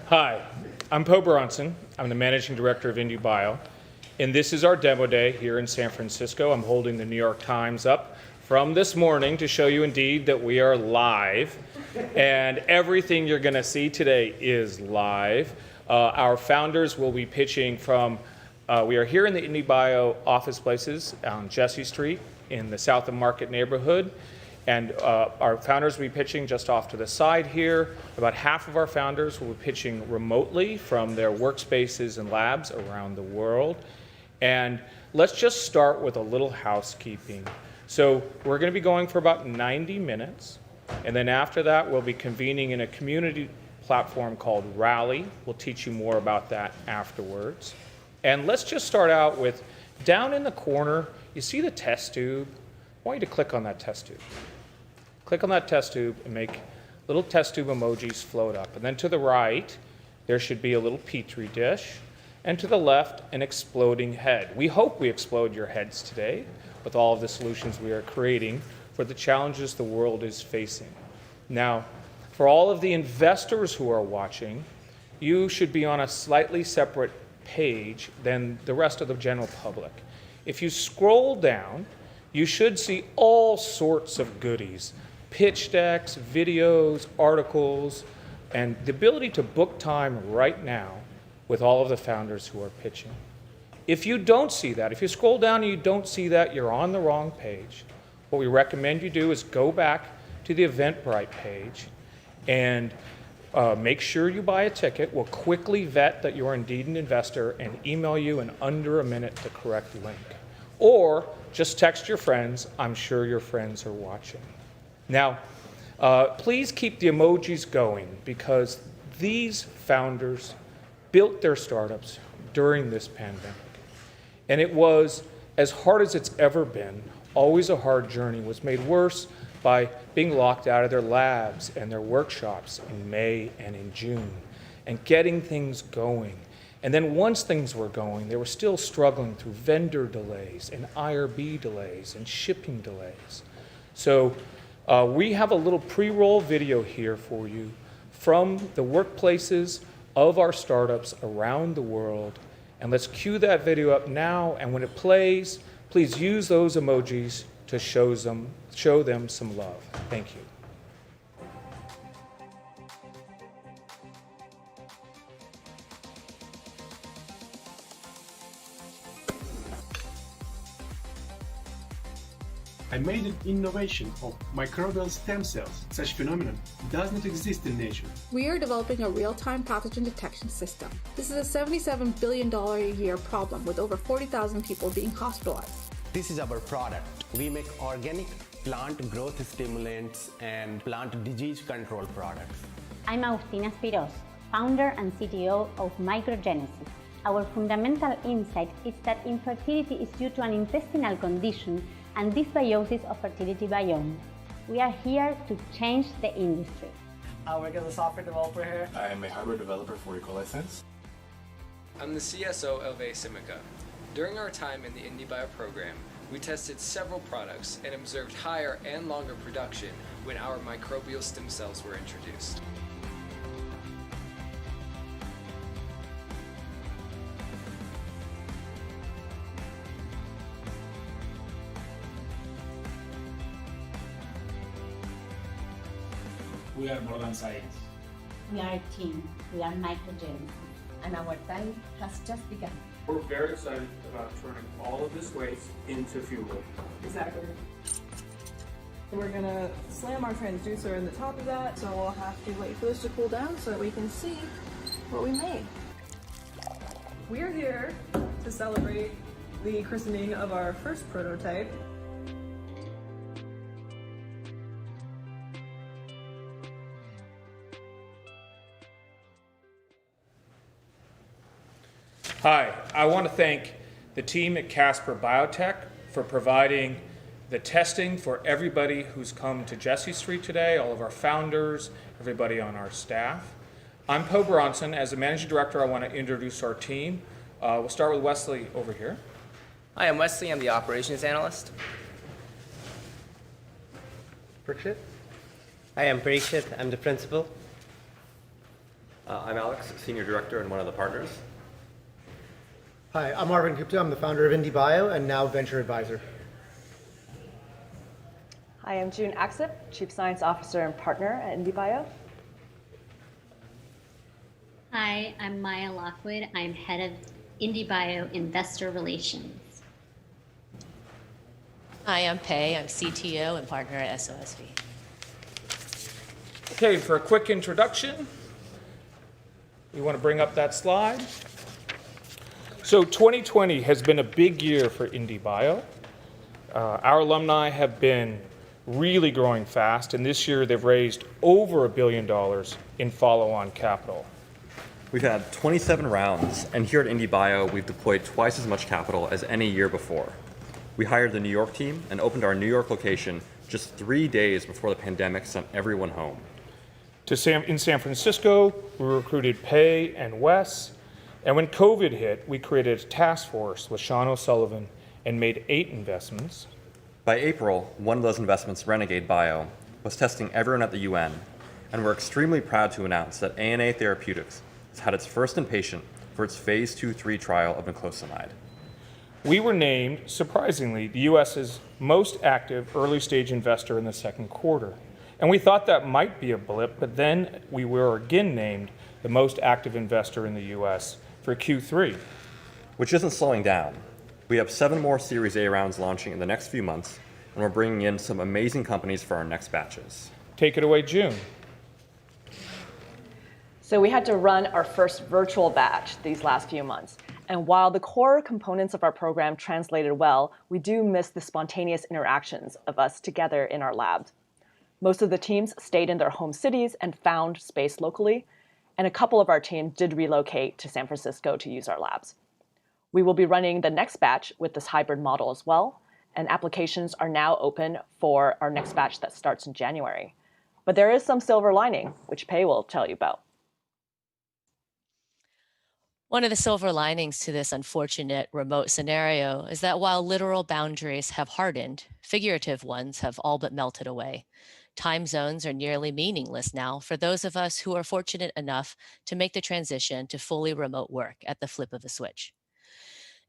Hi, I'm Poe Bronson. I'm the Managing Director of Indiebio, and this is our demo day here in San Francisco. I'm holding the New York Times up from this morning to show you indeed that we are live, and everything you're going to see today is live. Our founders will be pitching from, we are here in the Indiebio office places on Jesse Street in the South of Market neighborhood. And our founders will be pitching just off to the side here. About half of our founders will be pitching remotely from their workspaces and labs around the world. And let's just start with a little housekeeping. So we're going to be going for about 90 minutes. And then after that, we'll be convening in a community platform called Rally. We'll teach you more about that afterwards. And let's just start out with, down in the corner, you see the test tube? I want you to click on that test tube. Click on that test tube and make little test tube emojis float up. And then to the right, there should be a little petri dish. And to the left, an exploding head. We hope we explode your heads today with all of the solutions we are creating for the challenges the world is facing. Now, for all of the investors who are watching, you should be on a slightly separate page than the rest of the general public. If you scroll down, you should see all sorts of goodies, pitch decks, videos, articles, and the ability to book time right now with all of the founders who are pitching. If you don't see that, if you scroll down and you don't see that, you're on the wrong page. What we recommend you do is go back to the Eventbrite page and make sure you buy a ticket. We'll quickly vet that you're indeed an investor and email you in under a minute the correct link. Or just text your friends. I'm sure your friends are watching. Now, please keep the emojis going because these founders built their startups during this pandemic. And it was as hard as it's ever been, always a hard journey, was made worse by being locked out of their labs and their workshops in May and in June, and getting things going. And then once things were going, they were still struggling through vendor delays and IRB delays and shipping delays. So we have a little pre-roll video here for you from the workplaces of our startups around the world. And let's cue that video up now, and when it plays, please use those emojis to show them some love. Thank you. I made an innovation of microbial stem cells. Such phenomenon does not exist in nature. We are developing a real-time pathogen detection system. This is a $77 billion a year problem with over 40,000 people being hospitalized. This is our product. We make organic plant growth stimulants and plant disease control products. I'm Agustina Spiros, founder and CTO of Microgenesis. Our fundamental insight is that infertility is due to an intestinal condition and dysbiosis of fertility biome. We are here to change the industry. I work as a software developer here. I am a hardware developer for EcoLicense. I'm the CSO of Asimica. During our time in the Indiebio program, we tested several products and observed higher and longer production when our microbial stem cells were introduced. We are more than science. We are a team. We are Microgenesis. And our time has just begun. We're very excited about turning all of this waste into fuel. Exactly. We're gonna slam our transducer in the top of that, so we'll have to wait for this to cool down so that we can see what we made. We're here to celebrate the christening of our first prototype. Hi, I want to thank the team at Casper Biotech for providing the testing for everybody who's come to Jesse Street today, all of our founders, everybody on our staff. I'm Poe Bronson. As the managing director, I want to introduce our team. We'll start with Wesley over here. Hi, I'm Wesley. I'm the operations analyst. Parikshit. Hi, I'm Parikshit. I'm the principal. I'm Alex, senior director and one of the partners. Hi, I'm Arvind Gupta. I'm the founder of Indiebio and now venture advisor. Hi, I'm June Axip, Chief Science Officer and Partner at Indiebio. Hi, I'm Maya Lockwood. I'm head of Indiebio Investor Relations. Hi, I'm Pei. I'm CTO and partner at SOSV. Okay, for a quick introduction, you want to bring up that slide? So 2020 has been a big year for Indiebio. Our alumni have been really growing fast, and this year they've raised over $1 billion in follow-on capital. We've had 27 rounds, and here at Indiebio, we've deployed twice as much capital as any year before. We hired the New York team and opened our New York location just 3 days before the pandemic sent everyone home. In San Francisco, we recruited Pei and Wes. And when COVID hit, we created a task force with Sean O'Sullivan and made 8 investments. By April, one of those investments, Renegade Bio, was testing everyone at the UN, and we're extremely proud to announce that ANA Therapeutics has had its first inpatient for its phase 2/3 trial of niclosamide. We were named, surprisingly, the US's most active early-stage investor in the second quarter. And we thought that might be a blip, but then we were again named the most active investor in the US for Q3. Which isn't slowing down. We have 7 more Series A rounds launching in the next few months, and we're bringing in some amazing companies for our next batches. Take it away, June. So we had to run our first virtual batch these last few months. And while the core components of our program translated well, we do miss the spontaneous interactions of us together in our labs. Most of the teams stayed in their home cities and found space locally, and a couple of our teams did relocate to San Francisco to use our labs. We will be running the next batch with this hybrid model as well, and applications are now open for our next batch that starts in January. But there is some silver lining, which Pei will tell you about. One of the silver linings to this unfortunate remote scenario is that while literal boundaries have hardened, figurative ones have all but melted away. Time zones are nearly meaningless now for those of us who are fortunate enough to make the transition to fully remote work at the flip of a switch.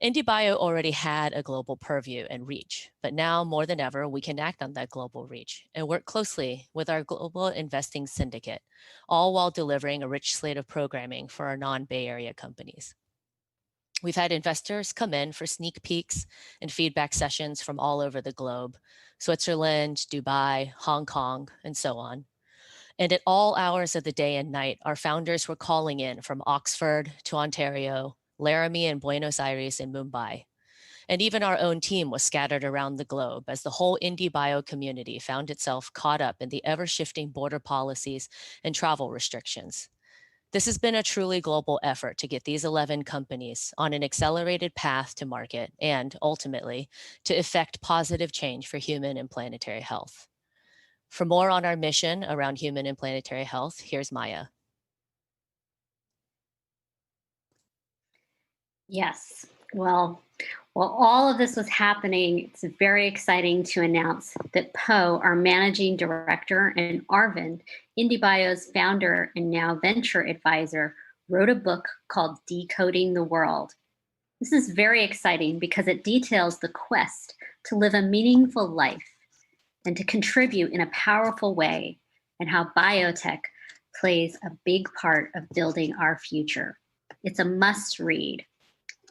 Indiebio already had a global purview and reach, but now more than ever, we can act on that global reach and work closely with our global investing syndicate, all while delivering a rich slate of programming for our non-Bay Area companies. We've had investors come in for sneak peeks and feedback sessions from all over the globe, Switzerland, Dubai, Hong Kong, and so on. And at all hours of the day and night, our founders were calling in from Oxford to Ontario, Laramie and Buenos Aires and Mumbai. And even our own team was scattered around the globe as the whole Indiebio community found itself caught up in the ever-shifting border policies and travel restrictions. This has been a truly global effort to get these 11 companies on an accelerated path to market and, ultimately, to effect positive change for human and planetary health. For more on our mission around human and planetary health, here's Maya. Yes. Well, while all of this was happening, it's very exciting to announce that Po, our managing director, and Arvind, Indiebio's founder and now venture advisor, wrote a book called Decoding the World. This is very exciting because it details the quest to live a meaningful life and to contribute in a powerful way, and how biotech plays a big part of building our future. It's a must read.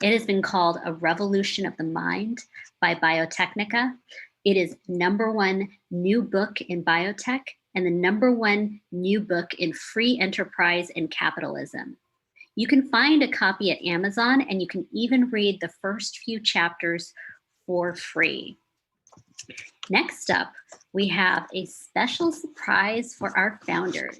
It has been called A Revolution of the Mind by Biotechnica. It is #1 new book in biotech and the #1 new book in free enterprise and capitalism. You can find a copy at Amazon, and you can even read the first few chapters for free. Next up, we have a special surprise for our founders.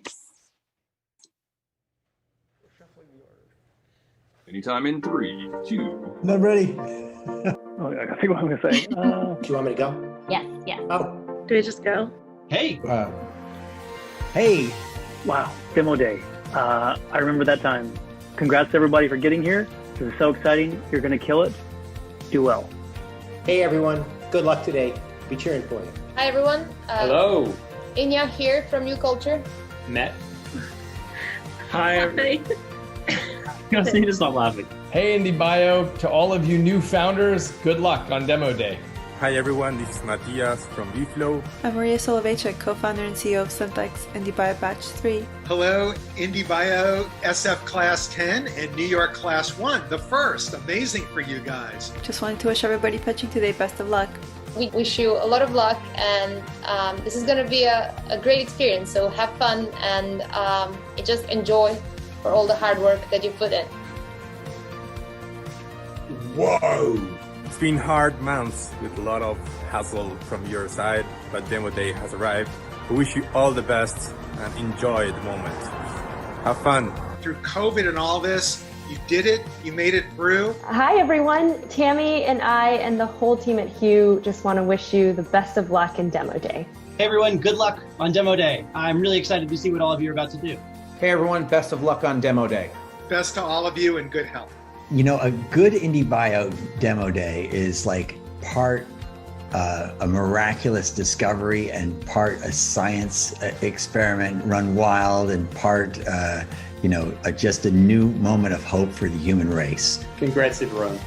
Anytime in 3, 2. I'm ready. Oh, I think what I'm going to say. Do you want me to go? Yes, yes. Oh. Do we just go? Hey. Hey. Wow, demo day. I remember that time. Congrats to everybody for getting here. This is so exciting. You're going to kill it. Do well. Hey, everyone. Good luck today. Be cheering for you. Hi, everyone. Hello. Inya here from New Culture. Matt. Hi. You need to stop laughing. Hey, Indiebio, to all of you new founders, good luck on demo day. Hi everyone, this is Matthias from Bflow. I'm Maria Soloveichik, co-founder and CEO of Syntex Indiebio Batch 3. Hello, Indiebio SF Class 10 and New York Class 1, the first. Amazing for you guys. Just wanted to wish everybody pitching today best of luck. We wish you a lot of luck, and this is going to be a great experience, so have fun and just enjoy for all the hard work that you put in. Whoa! It's been hard months with a lot of hassle from your side, but demo day has arrived. We wish you all the best and enjoy the moment. Have fun. Through COVID and all this, you did it, you made it through. Hi everyone, Tammy and I and the whole team at Hue just want to wish you the best of luck in demo day. Hey everyone, good luck on demo day. I'm really excited to see what all of you are about to do. Hey everyone, best of luck on demo day. Best to all of you and good health. You know, a good Indiebio demo day is like part a miraculous discovery and part a science experiment run wild and part, just a new moment of hope for the human race. Congrats, everyone.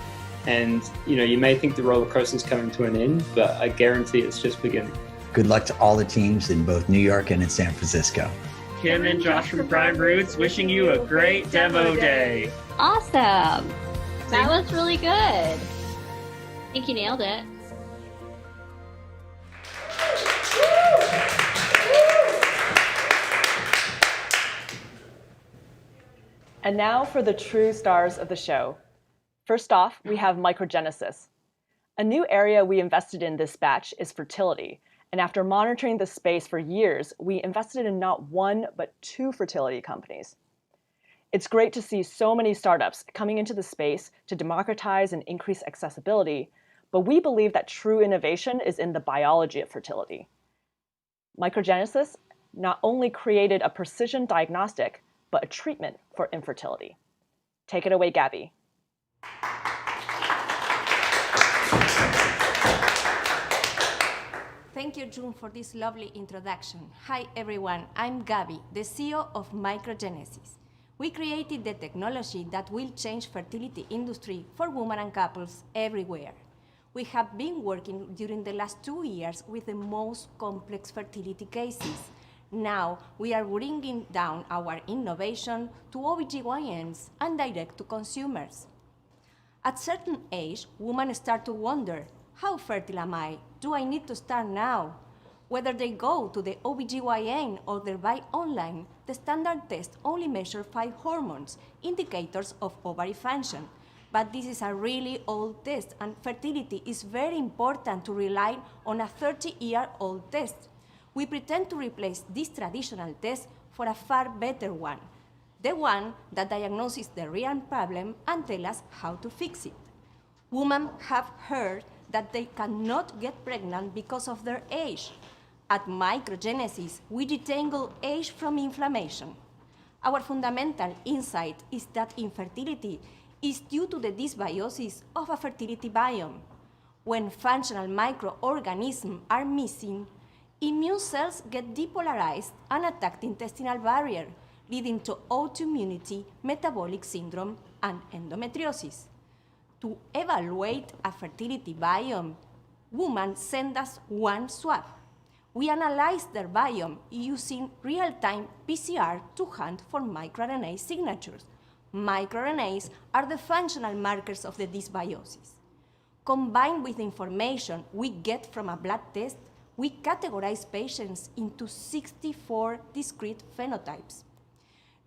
And, you may think the roller coaster's coming to an end, but I guarantee it's just beginning. Good luck to all the teams in both New York and in San Francisco. Kim and Josh from Prime Roots wishing you a great demo day. Awesome. That was really good. I think you nailed it. And now for the true stars of the show. First off, we have microgenesis. A new area we invested in this batch is fertility. And after monitoring this space for years, we invested in not one, but 2 fertility companies. It's great to see so many startups coming into the space to democratize and increase accessibility, but we believe that true innovation is in the biology of fertility. Microgenesis not only created a precision diagnostic, but a treatment for infertility. Take it away, Gabby. Thank you, June, for this lovely introduction. Hi, everyone. I'm Gabi, the CEO of Microgenesis. We created the technology that will change fertility industry for women and couples everywhere. We have been working during the last 2 years with the most complex fertility cases. Now, we are bringing down our innovation to OBGYNs and direct to consumers. At certain age, women start to wonder, how fertile am I? Do I need to start now? Whether they go to the OBGYN or they buy online, the standard test only measures 5 hormones, indicators of ovary function. But this is a really old test, and fertility is very important to rely on a 30-year-old test. We pretend to replace this traditional test for a far better one, the one that diagnoses the real problem and tells us how to fix it. Women have heard that they cannot get pregnant because of their age. At Microgenesis, we detangle age from inflammation. Our fundamental insight is that infertility is due to the dysbiosis of a fertility biome. When functional microorganisms are missing, immune cells get depolarized and attack the intestinal barrier, leading to autoimmunity, metabolic syndrome, and endometriosis. To evaluate a fertility biome, women send us one swab. We analyze their biome using real-time PCR to hunt for microRNA signatures. MicroRNAs are the functional markers of the dysbiosis. Combined with the information we get from a blood test, we categorize patients into 64 discrete phenotypes.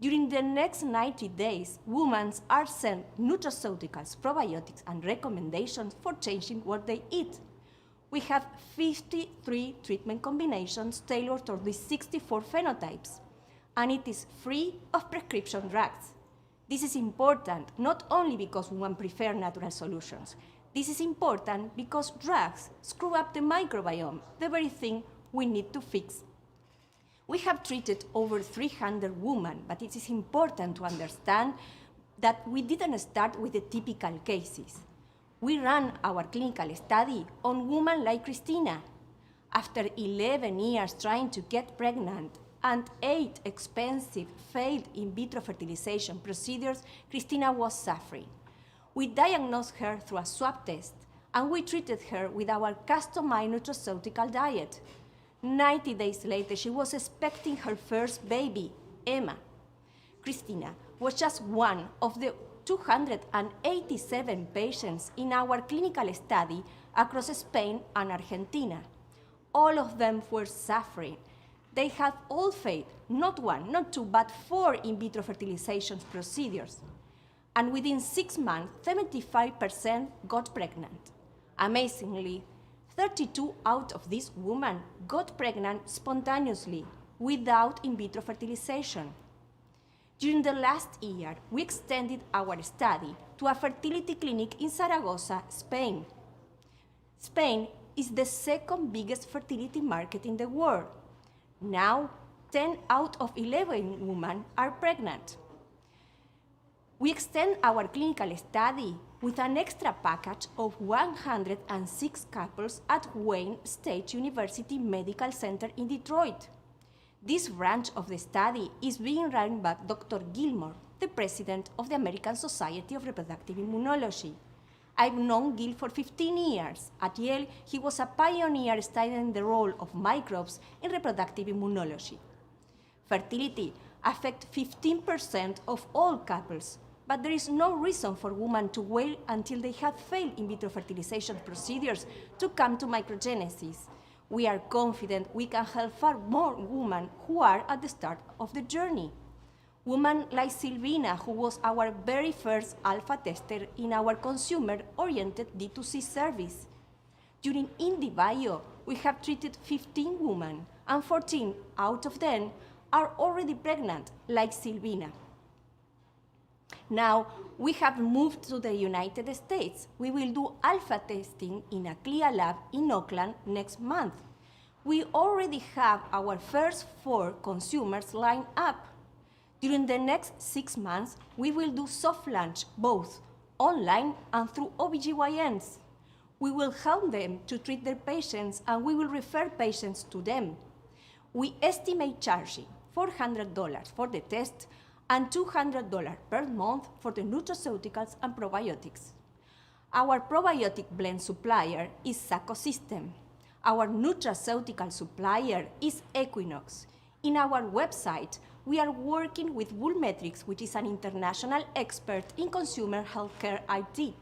During the next 90 days, women are sent nutraceuticals, probiotics, and recommendations for changing what they eat. We have 53 treatment combinations tailored to these 64 phenotypes, and it is free of prescription drugs. This is important not only because women prefer natural solutions. This is important because drugs screw up the microbiome, the very thing we need to fix. We have treated over 300 women, but it is important to understand that we didn't start with the typical cases. We ran our clinical study on women like Christina. After 11 years trying to get pregnant and 8 expensive failed in vitro fertilization procedures, Christina was suffering. We diagnosed her through a swab test, and we treated her with our customized nutraceutical diet. 90 days later, she was expecting her first baby, Emma. Christina was just one of the 287 patients in our clinical study across Spain and Argentina. All of them were suffering. They had all failed, not 1, not 2, but 4 in vitro fertilization procedures. And within 6 months, 75% got pregnant. Amazingly, 32 out of these women got pregnant spontaneously without in vitro fertilization. During the last year, we extended our study to a fertility clinic in Zaragoza, Spain. Spain is the second biggest fertility market in the world. Now, 10 out of 11 women are pregnant. We extend our clinical study with an extra package of 106 couples at Wayne State University Medical Center in Detroit. This branch of the study is being run by Dr. Gilmore, the president of the American Society of Reproductive Immunology. I've known Gil for 15 years. At Yale, he was a pioneer studying the role of microbes in reproductive immunology. Fertility affects 15% of all couples, but there is no reason for women to wait until they have failed in vitro fertilization procedures to come to microgenesis. We are confident we can help far more women who are at the start of the journey. Women like Silvina, who was our very first alpha tester in our consumer-oriented D2C service. During Indiebio, we have treated 15 women, and 14 out of them are already pregnant, like Silvina. Now, we have moved to the United States. We will do alpha testing in a CLIA lab in Oakland next month. We already have our first 4 consumers lined up. During the next 6 months, we will do soft launch, both online and through OBGYNs. We will help them to treat their patients, and we will refer patients to them. We estimate charging $400 for the test and $200 per month for the nutraceuticals and probiotics. Our probiotic blend supplier is Sacosystem. Our nutraceutical supplier is Equinox. In our website, we are working with Woolmetrics, which is an international expert in consumer healthcare IT.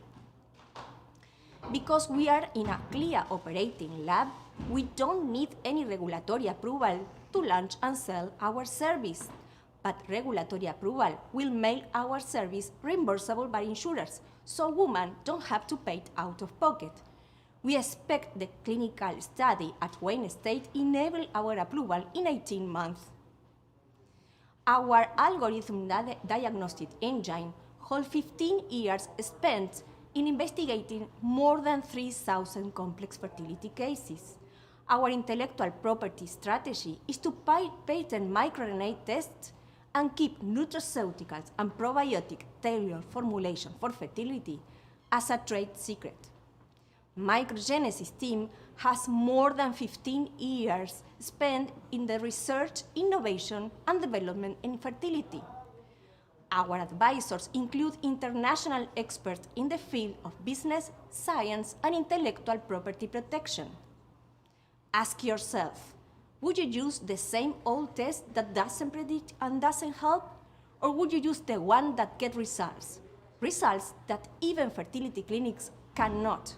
Because we are in a CLIA operating lab, we don't need any regulatory approval to launch and sell our service. But regulatory approval will make our service reimbursable by insurers, so women don't have to pay it out of pocket. We expect the clinical study at Wayne State enable our approval in 18 months. Our algorithm diagnostic engine holds 15 years spent in investigating more than 3,000 complex fertility cases. Our intellectual property strategy is to patent microRNA tests and keep nutraceuticals and probiotic tailored formulation for fertility as a trade secret. Microgenesis team has more than 15 years spent in the research, innovation, and development in fertility. Our advisors include international experts in the field of business, science, and intellectual property protection. Ask yourself, would you use the same old test that doesn't predict and doesn't help? Or would you use the one that gets results? Results that even fertility clinics cannot.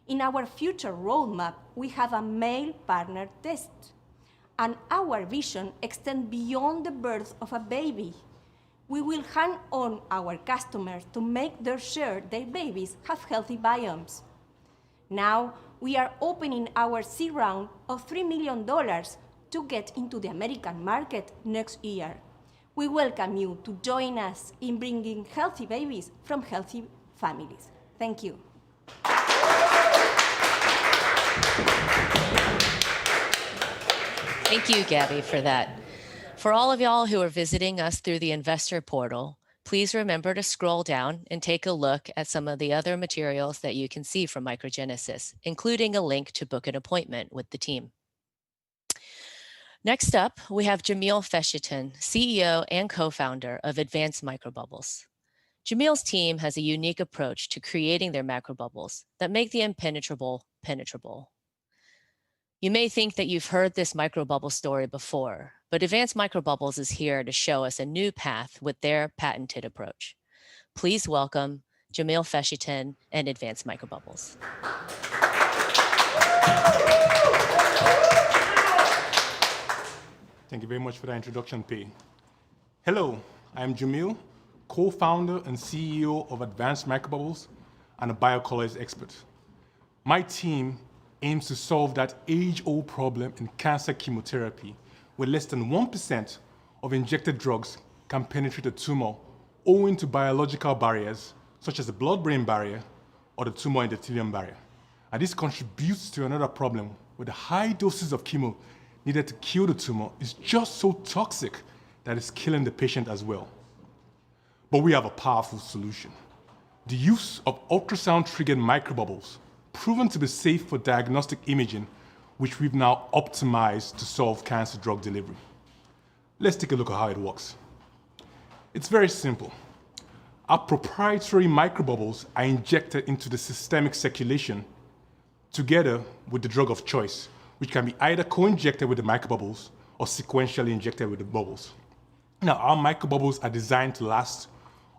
In our future roadmap, we have a male partner test. And our vision extends beyond the birth of a baby. We will hand on our customers to make sure their babies have healthy biomes. Now, we are opening our seed round of $3 million to get into the American market next year. We welcome you to join us in bringing healthy babies from healthy families. Thank you. Thank you, Gabby, for that. For all of y'all who are visiting us through the investor portal, please remember to scroll down and take a look at some of the other materials that you can see from Microgenesis, including a link to book an appointment with the team. Next up, we have Jamil Feshitan, CEO and co-founder of Advanced Microbubbles. Jamil's team has a unique approach to creating their macrobubbles that make the impenetrable penetrable. You may think that you've heard this microbubble story before, but Advanced Microbubbles is here to show us a new path with their patented approach. Please welcome Jamil Feshitan and Advanced Microbubbles. Thank you very much for that introduction, P. Hello, I am Jamil, co-founder and CEO of Advanced Microbubbles and a biocolors expert. My team aims to solve that age-old problem in cancer chemotherapy, where less than 1% of injected drugs can penetrate a tumor owing to biological barriers, such as the blood-brain barrier or the tumor endothelium barrier. And this contributes to another problem where the high doses of chemo needed to kill the tumor is just so toxic that it's killing the patient as well. But we have a powerful solution. The use of ultrasound-triggered microbubbles, proven to be safe for diagnostic imaging, which we've now optimized to solve cancer drug delivery. Let's take a look at how it works. It's very simple. Our proprietary microbubbles are injected into the systemic circulation together with the drug of choice, which can be either co-injected with the microbubbles or sequentially injected with the bubbles. Now, our microbubbles are designed to last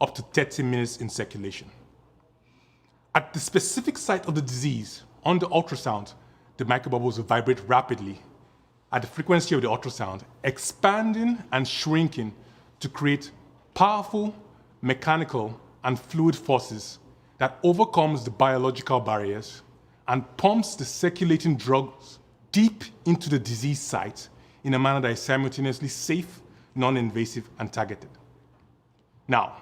up to 30 minutes in circulation. At the specific site of the disease, on the ultrasound, the microbubbles will vibrate rapidly at the frequency of the ultrasound, expanding and shrinking to create powerful mechanical and fluid forces that overcomes the biological barriers and pumps the circulating drugs deep into the disease site in a manner that is simultaneously safe, non-invasive, and targeted. Now,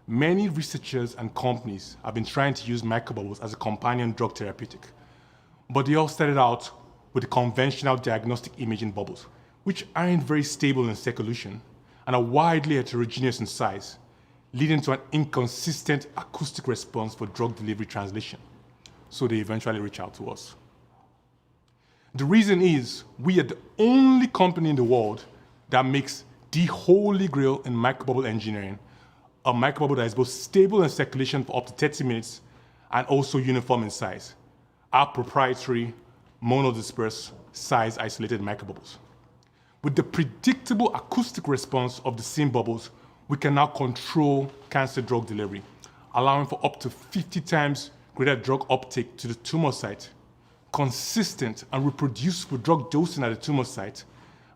many researchers and companies have been trying to use microbubbles as a companion drug therapeutic, but they all started out with the conventional diagnostic imaging bubbles, which aren't very stable in circulation and are widely heterogeneous in size, leading to an inconsistent acoustic response for drug delivery translation. So they eventually reach out to us. The reason is we are the only company in the world that makes the holy grail in microbubble engineering, a microbubble that is both stable in circulation for up to 30 minutes and also uniform in size. Our proprietary monodisperse size isolated microbubbles. With the predictable acoustic response of the same bubbles, we can now control cancer drug delivery, allowing for up to 50 times greater drug uptake to the tumor site, consistent and reproducible drug dosing at the tumor site,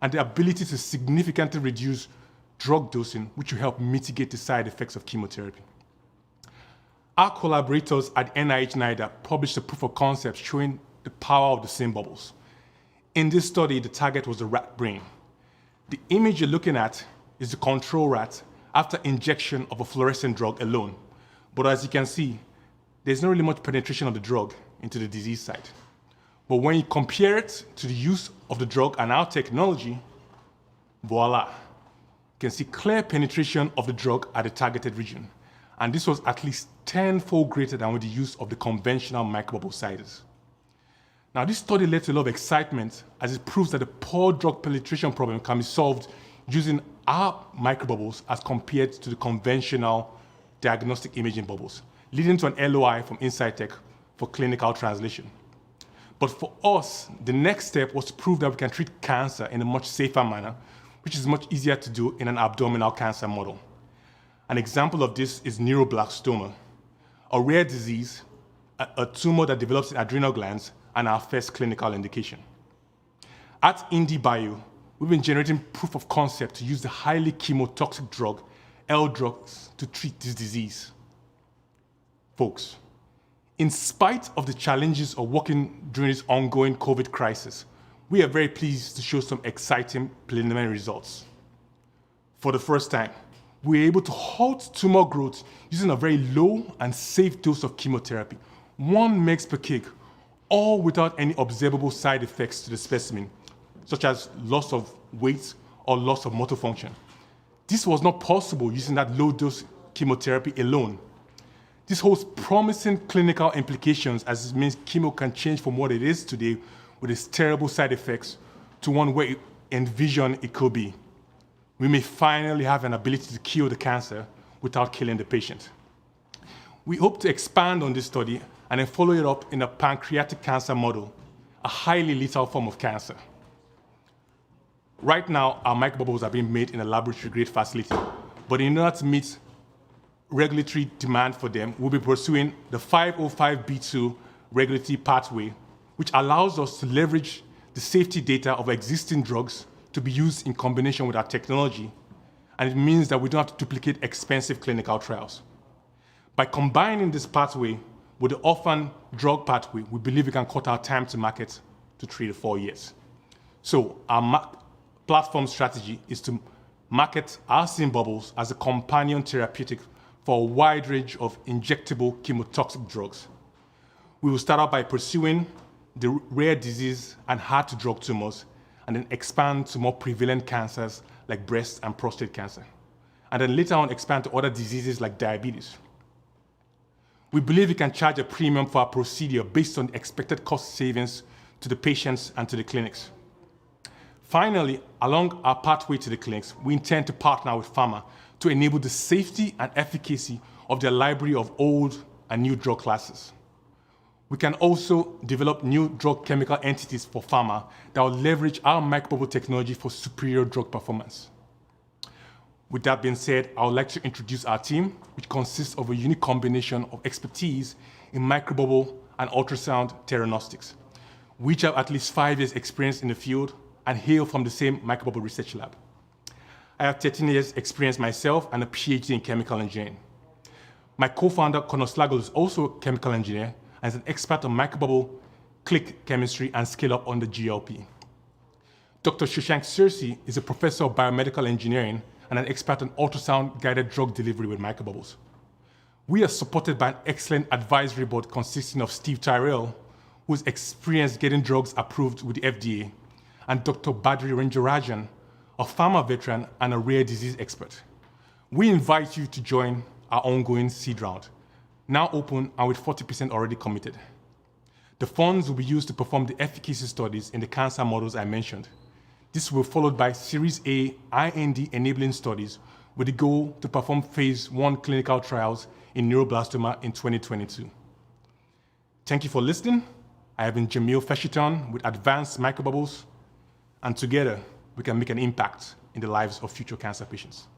and the ability to significantly reduce drug dosing, which will help mitigate the side effects of chemotherapy. Our collaborators at NIH NIDA published a proof of concept showing the power of the same bubbles. In this study, the target was the rat brain. The image you're looking at is the control rat after injection of a fluorescent drug alone. But as you can see, there's not really much penetration of the drug into the disease site. But when you compare it to the use of the drug and our technology, voila, you can see clear penetration of the drug at the targeted region. And this was at least 10-fold greater than with the use of the conventional microbubble sizes. Now, this study led to a lot of excitement as it proves that the poor drug penetration problem can be solved using our microbubbles as compared to the conventional diagnostic imaging bubbles, leading to an LOI from Insight Tech for clinical translation. But for us, the next step was to prove that we can treat cancer in a much safer manner, which is much easier to do in an abdominal cancer model. An example of this is neuroblastoma, a rare disease, a tumor that develops in adrenal glands, and our first clinical indication. At Indiebio, we've been generating proof of concept to use the highly chemotoxic drug, L-drugs, to treat this disease. Folks, in spite of the challenges of working during this ongoing COVID crisis, we are very pleased to show some exciting preliminary results. For the first time, we were able to halt tumor growth using a very low and safe dose of chemotherapy, 1 mg per kg, all without any observable side effects to the specimen, such as loss of weight or loss of motor function. This was not possible using that low-dose chemotherapy alone. This holds promising clinical implications as it means chemo can change from what it is today with its terrible side effects to one where we envision it could be. We may finally have an ability to cure the cancer without killing the patient. We hope to expand on this study and then follow it up in a pancreatic cancer model, a highly lethal form of cancer. Right now, our microbubbles are being made in a laboratory-grade facility, but in order to meet regulatory demand for them, we'll be pursuing the 505(b)(2) regulatory pathway, which allows us to leverage the safety data of existing drugs to be used in combination with our technology, and it means that we don't have to duplicate expensive clinical trials. By combining this pathway with the orphan drug pathway, we believe we can cut our time to market to 3 to 4 years. So our platform strategy is to market our SIM bubbles as a companion therapeutic for a wide range of injectable chemotoxic drugs. We will start out by pursuing the rare disease and hard-to-drug tumors, and then expand to more prevalent cancers like breast and prostate cancer, and then later on expand to other diseases like diabetes. We believe we can charge a premium for our procedure based on the expected cost savings to the patients and to the clinics. Finally, along our pathway to the clinics, we intend to partner with pharma to enable the safety and efficacy of their library of old and new drug classes. We can also develop new drug chemical entities for pharma that will leverage our microbubble technology for superior drug performance. With that being said, I would like to introduce our team, which consists of a unique combination of expertise in microbubble and ultrasound theranostics. We each have at least 5 years experience in the field and hail from the same microbubble research lab. I have 13 years experience myself and a PhD in chemical engineering. My co-founder, Conor Slagle, is also a chemical engineer and is an expert on microbubble, click chemistry, and scale-up on the GLP. Dr. Shashank Searcy is a professor of biomedical engineering and an expert on ultrasound-guided drug delivery with microbubbles. We are supported by an excellent advisory board consisting of Steve Tyrell, who is experienced getting drugs approved with the FDA, and Dr. Badri Ranjarajan, a pharma veteran and a rare disease expert. We invite you to join our ongoing seed round, now open and with 40% already committed. The funds will be used to perform the efficacy studies in the cancer models I mentioned. This will be followed by Series A IND-enabling studies with the goal to perform phase 1 clinical trials in neuroblastoma in 2022. Thank you for listening. I have been Jamil Feshiton with Advanced Microbubbles, and together we can make an impact in the lives of future cancer patients.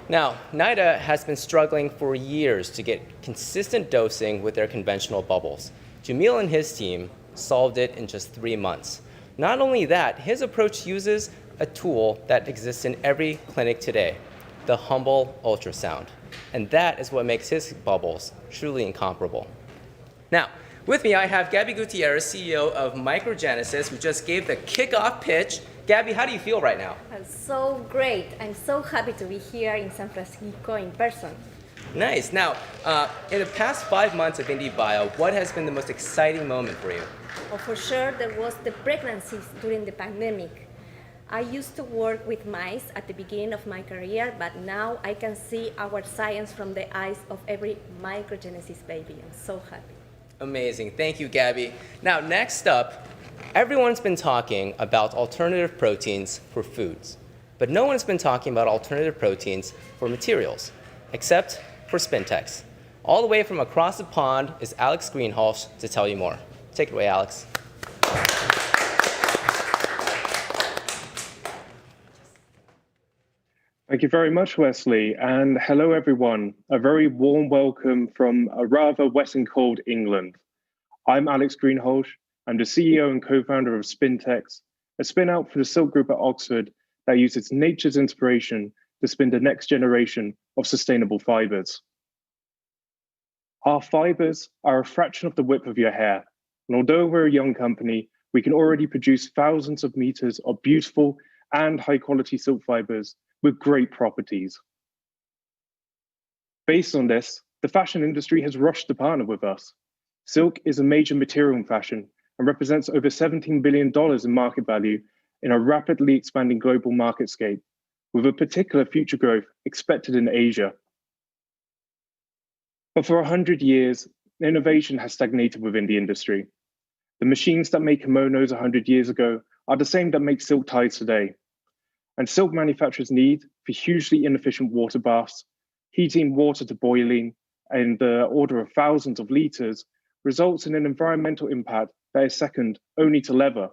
Now, NIDA has been struggling for years to get consistent dosing with their conventional bubbles. Jamil and his team solved it in just 3 months. Not only that, his approach uses a tool that exists in every clinic today, the Humble ultrasound. And that is what makes his bubbles truly incomparable. Now, with me I have Gabby Gutierrez, CEO of Microgenesis, who just gave the kickoff pitch. Gabby, how do you feel right now? So great. I'm so happy to be here in San Francisco in person. Nice. Now, in the past 5 months of Indiebio, what has been the most exciting moment for you? Oh, for sure, there was the pregnancies during the pandemic. I used to work with mice at the beginning of my career, but now I can see our science from the eyes of every Microgenesis baby. I'm so happy. Amazing. Thank you, Gabby. Now, next up, everyone's been talking about alternative proteins for foods, but no one's been talking about alternative proteins for materials, except for Spintex. All the way from across the pond is Alex Greenhalgh to tell you more. Take it away, Alex. Thank you very much, Wesley, and hello, everyone. A very warm welcome from a rather wet and cold England. I'm Alex Greenhalgh. I'm the CEO and co-founder of Spintex, a spin-out for the Silk Group at Oxford that uses nature's inspiration to spin the next generation of sustainable fibers. Our fibers are a fraction of the width of your hair, and although we're a young company, we can already produce thousands of meters of beautiful and high-quality silk fibers with great properties. Based on this, the fashion industry has rushed to partner with us. Silk is a major material in fashion and represents over $17 billion in market value in a rapidly expanding global marketscape, with a particular future growth expected in Asia. But for 100 years, innovation has stagnated within the industry. The machines that made kimonos 100 years ago are the same that make silk ties today. And silk manufacturers' need for hugely inefficient water baths, heating water to boiling in the order of thousands of liters, results in an environmental impact that is second only to leather.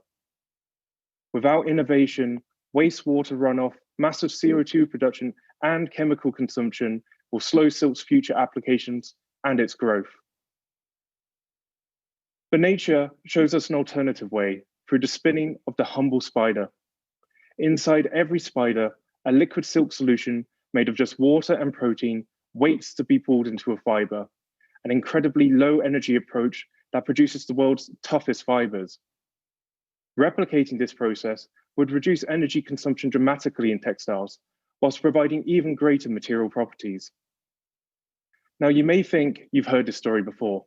Without innovation, wastewater runoff, massive CO2 production, and chemical consumption will slow silk's future applications and its growth. But nature shows us an alternative way through the spinning of the Humble spider. Inside every spider, a liquid silk solution made of just water and protein waits to be pulled into a fiber, an incredibly low energy approach that produces the world's toughest fibers. Replicating this process would reduce energy consumption dramatically in textiles, whilst providing even greater material properties. Now, you may think you've heard this story before.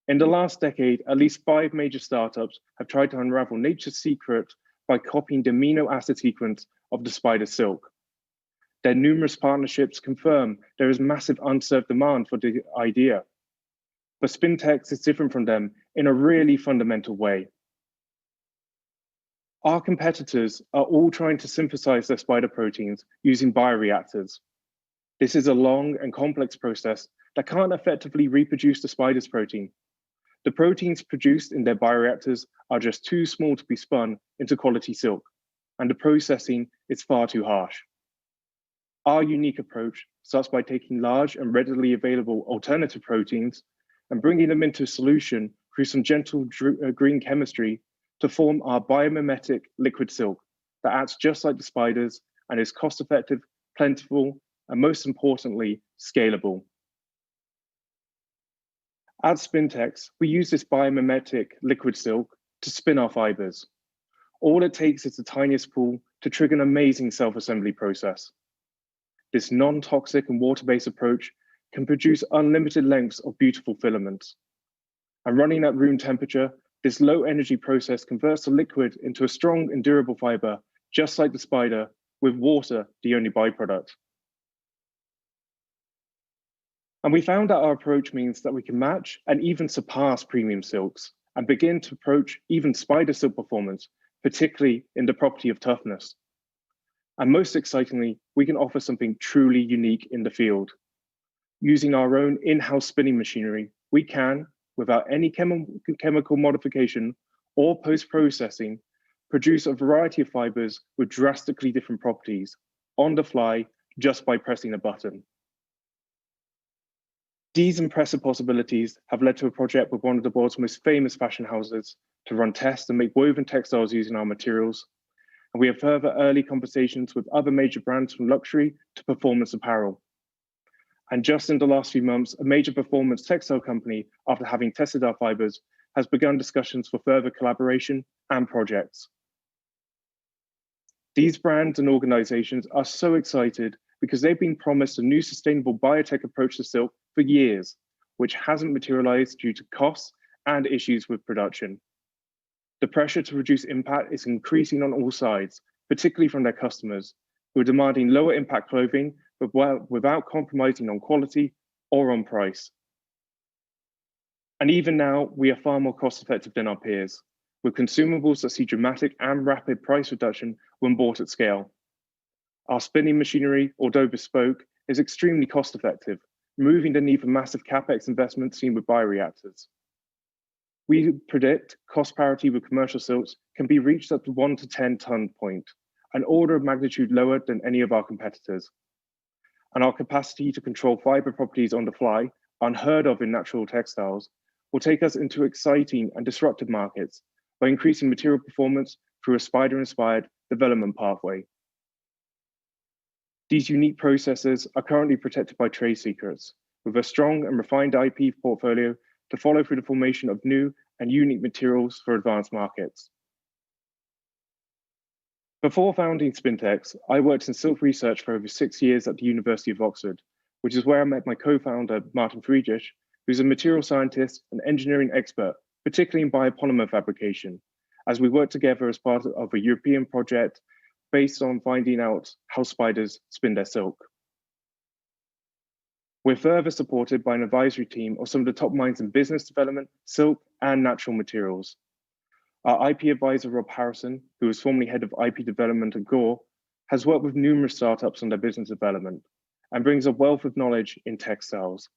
In the last decade, at least 5 major startups have tried to unravel nature's secret by copying the amino acid sequence of the spider silk. Their numerous partnerships confirm there is massive unserved demand for the idea. But Spintex is different from them in a really fundamental way. Our competitors are all trying to synthesize their spider proteins using bioreactors. This is a long and complex process that can't effectively reproduce the spider's protein. The proteins produced in their bioreactors are just too small to be spun into quality silk, and the processing is far too harsh. Our unique approach starts by taking large and readily available alternative proteins and bringing them into solution through some gentle green chemistry to form our biomimetic liquid silk that acts just like the spiders and is cost-effective, plentiful, and most importantly, scalable. At Spintex, we use this biomimetic liquid silk to spin our fibers. All it takes is the tiniest pull to trigger an amazing self-assembly process. This non-toxic and water-based approach can produce unlimited lengths of beautiful filaments. And running at room temperature, this low-energy process converts the liquid into a strong and durable fiber, just like the spider, with water the only byproduct. And we found that our approach means that we can match and even surpass premium silks and begin to approach even spider silk performance, particularly in the property of toughness. And most excitingly, we can offer something truly unique in the field. Using our own in-house spinning machinery, we can, without any chemical modification or post-processing, produce a variety of fibers with drastically different properties on the fly just by pressing a button. These impressive possibilities have led to a project with one of the world's most famous fashion houses to run tests and make woven textiles using our materials. And we have further early conversations with other major brands from luxury to performance apparel. And just in the last few months, a major performance textile company, after having tested our fibers, has begun discussions for further collaboration and projects. These brands and organizations are so excited because they've been promised a new sustainable biotech approach to silk for years, which hasn't materialized due to costs and issues with production. The pressure to reduce impact is increasing on all sides, particularly from their customers, who are demanding lower impact clothing, but without compromising on quality or on price. And even now, we are far more cost effective than our peers, with consumables that see dramatic and rapid price reduction when bought at scale. Our spinning machinery, although bespoke, is extremely cost effective, removing the need for massive capex investments seen with bioreactors. We predict cost parity with commercial silks can be reached at the 1 to 10 ton point, an order of magnitude lower than any of our competitors. And our capacity to control fiber properties on the fly, unheard of in natural textiles, will take us into exciting and disruptive markets by increasing material performance through a spider-inspired development pathway. These unique processes are currently protected by trade secrets, with a strong and refined IP portfolio to follow through the formation of new and unique materials for advanced markets. Before founding Spintex, I worked in silk research for over 6 years at the University of Oxford, which is where I met my co-founder, Martin Friedrich, who's a material scientist and engineering expert, particularly in biopolymer fabrication, as we worked together as part of a European project based on finding out how spiders spin their silk. We're further supported by an advisory team of some of the top minds in business development, silk, and natural materials. Our IP advisor, Rob Harrison, who was formerly head of IP development at Gore, has worked with numerous startups on their business development and brings a wealth of knowledge in textiles.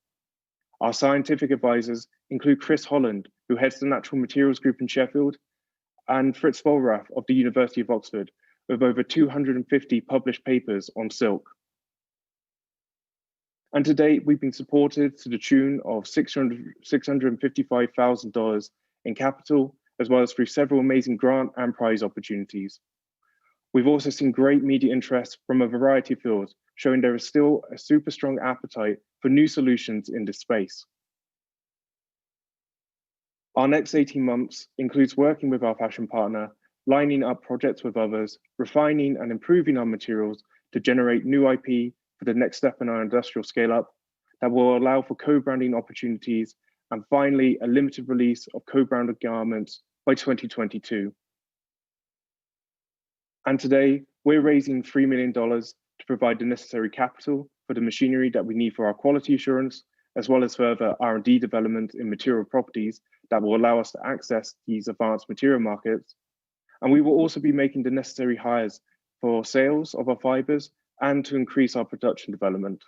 Our scientific advisors include Chris Holland, who heads the Natural Materials Group in Sheffield, and Fritz Vollrath of the University of Oxford, with over 250 published papers on silk. And to date, we've been supported to the tune of $655,000 in capital, as well as through several amazing grant and prize opportunities. We've also seen great media interest from a variety of fields, showing there is still a super strong appetite for new solutions in this space. Our next 18 months includes working with our fashion partner, lining up projects with others, refining and improving our materials to generate new IP for the next step in our industrial scale-up that will allow for co-branding opportunities, and finally, a limited release of co-branded garments by 2022. And today, we're raising $3 million to provide the necessary capital for the machinery that we need for our quality assurance, as well as further R&D development in material properties that will allow us to access these advanced material markets. And we will also be making the necessary hires for sales of our fibers and to increase our production development.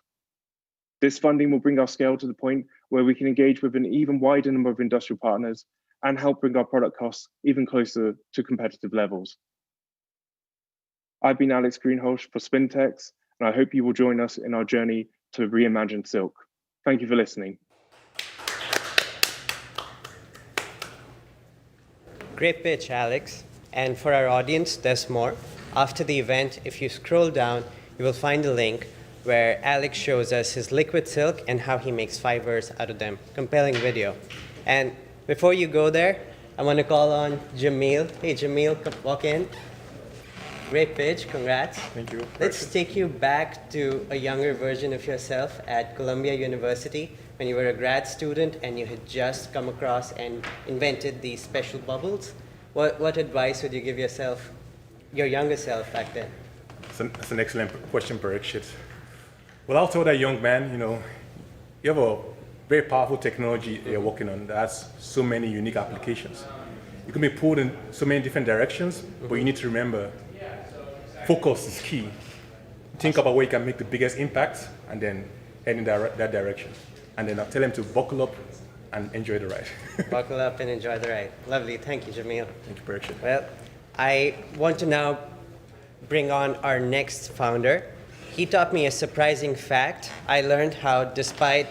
This funding will bring our scale to the point where we can engage with an even wider number of industrial partners and help bring our product costs even closer to competitive levels. I've been Alex Greenhalgh for Spintex, and I hope you will join us in our journey to reimagine silk. Thank you for listening. Great pitch, Alex. And for our audience, there's more. After the event, if you scroll down, you will find a link where Alex shows us his liquid silk and how he makes fibers out of them. Compelling video. And before you go there, I want to call on Jamil. Hey, Jamil, come walk in. Great pitch, congrats. Thank you. Let's take you back to a younger version of yourself at Columbia University when you were a grad student and you had just come across and invented these special bubbles. What advice would you give yourself, your younger self back then? That's an excellent question, Parikshit. Well, I'll tell that young man, you have a very powerful technology you're working on that has so many unique applications. You can be pulled in so many different directions, but you need to remember, focus is key. Think about where you can make the biggest impact and then head in that direction. And then I'll tell him to buckle up and enjoy the ride. Buckle up and enjoy the ride. Lovely. Thank you, Jamil. Thank you, Parikshit. Well, I want to now bring on our next founder. He taught me a surprising fact. I learned how, despite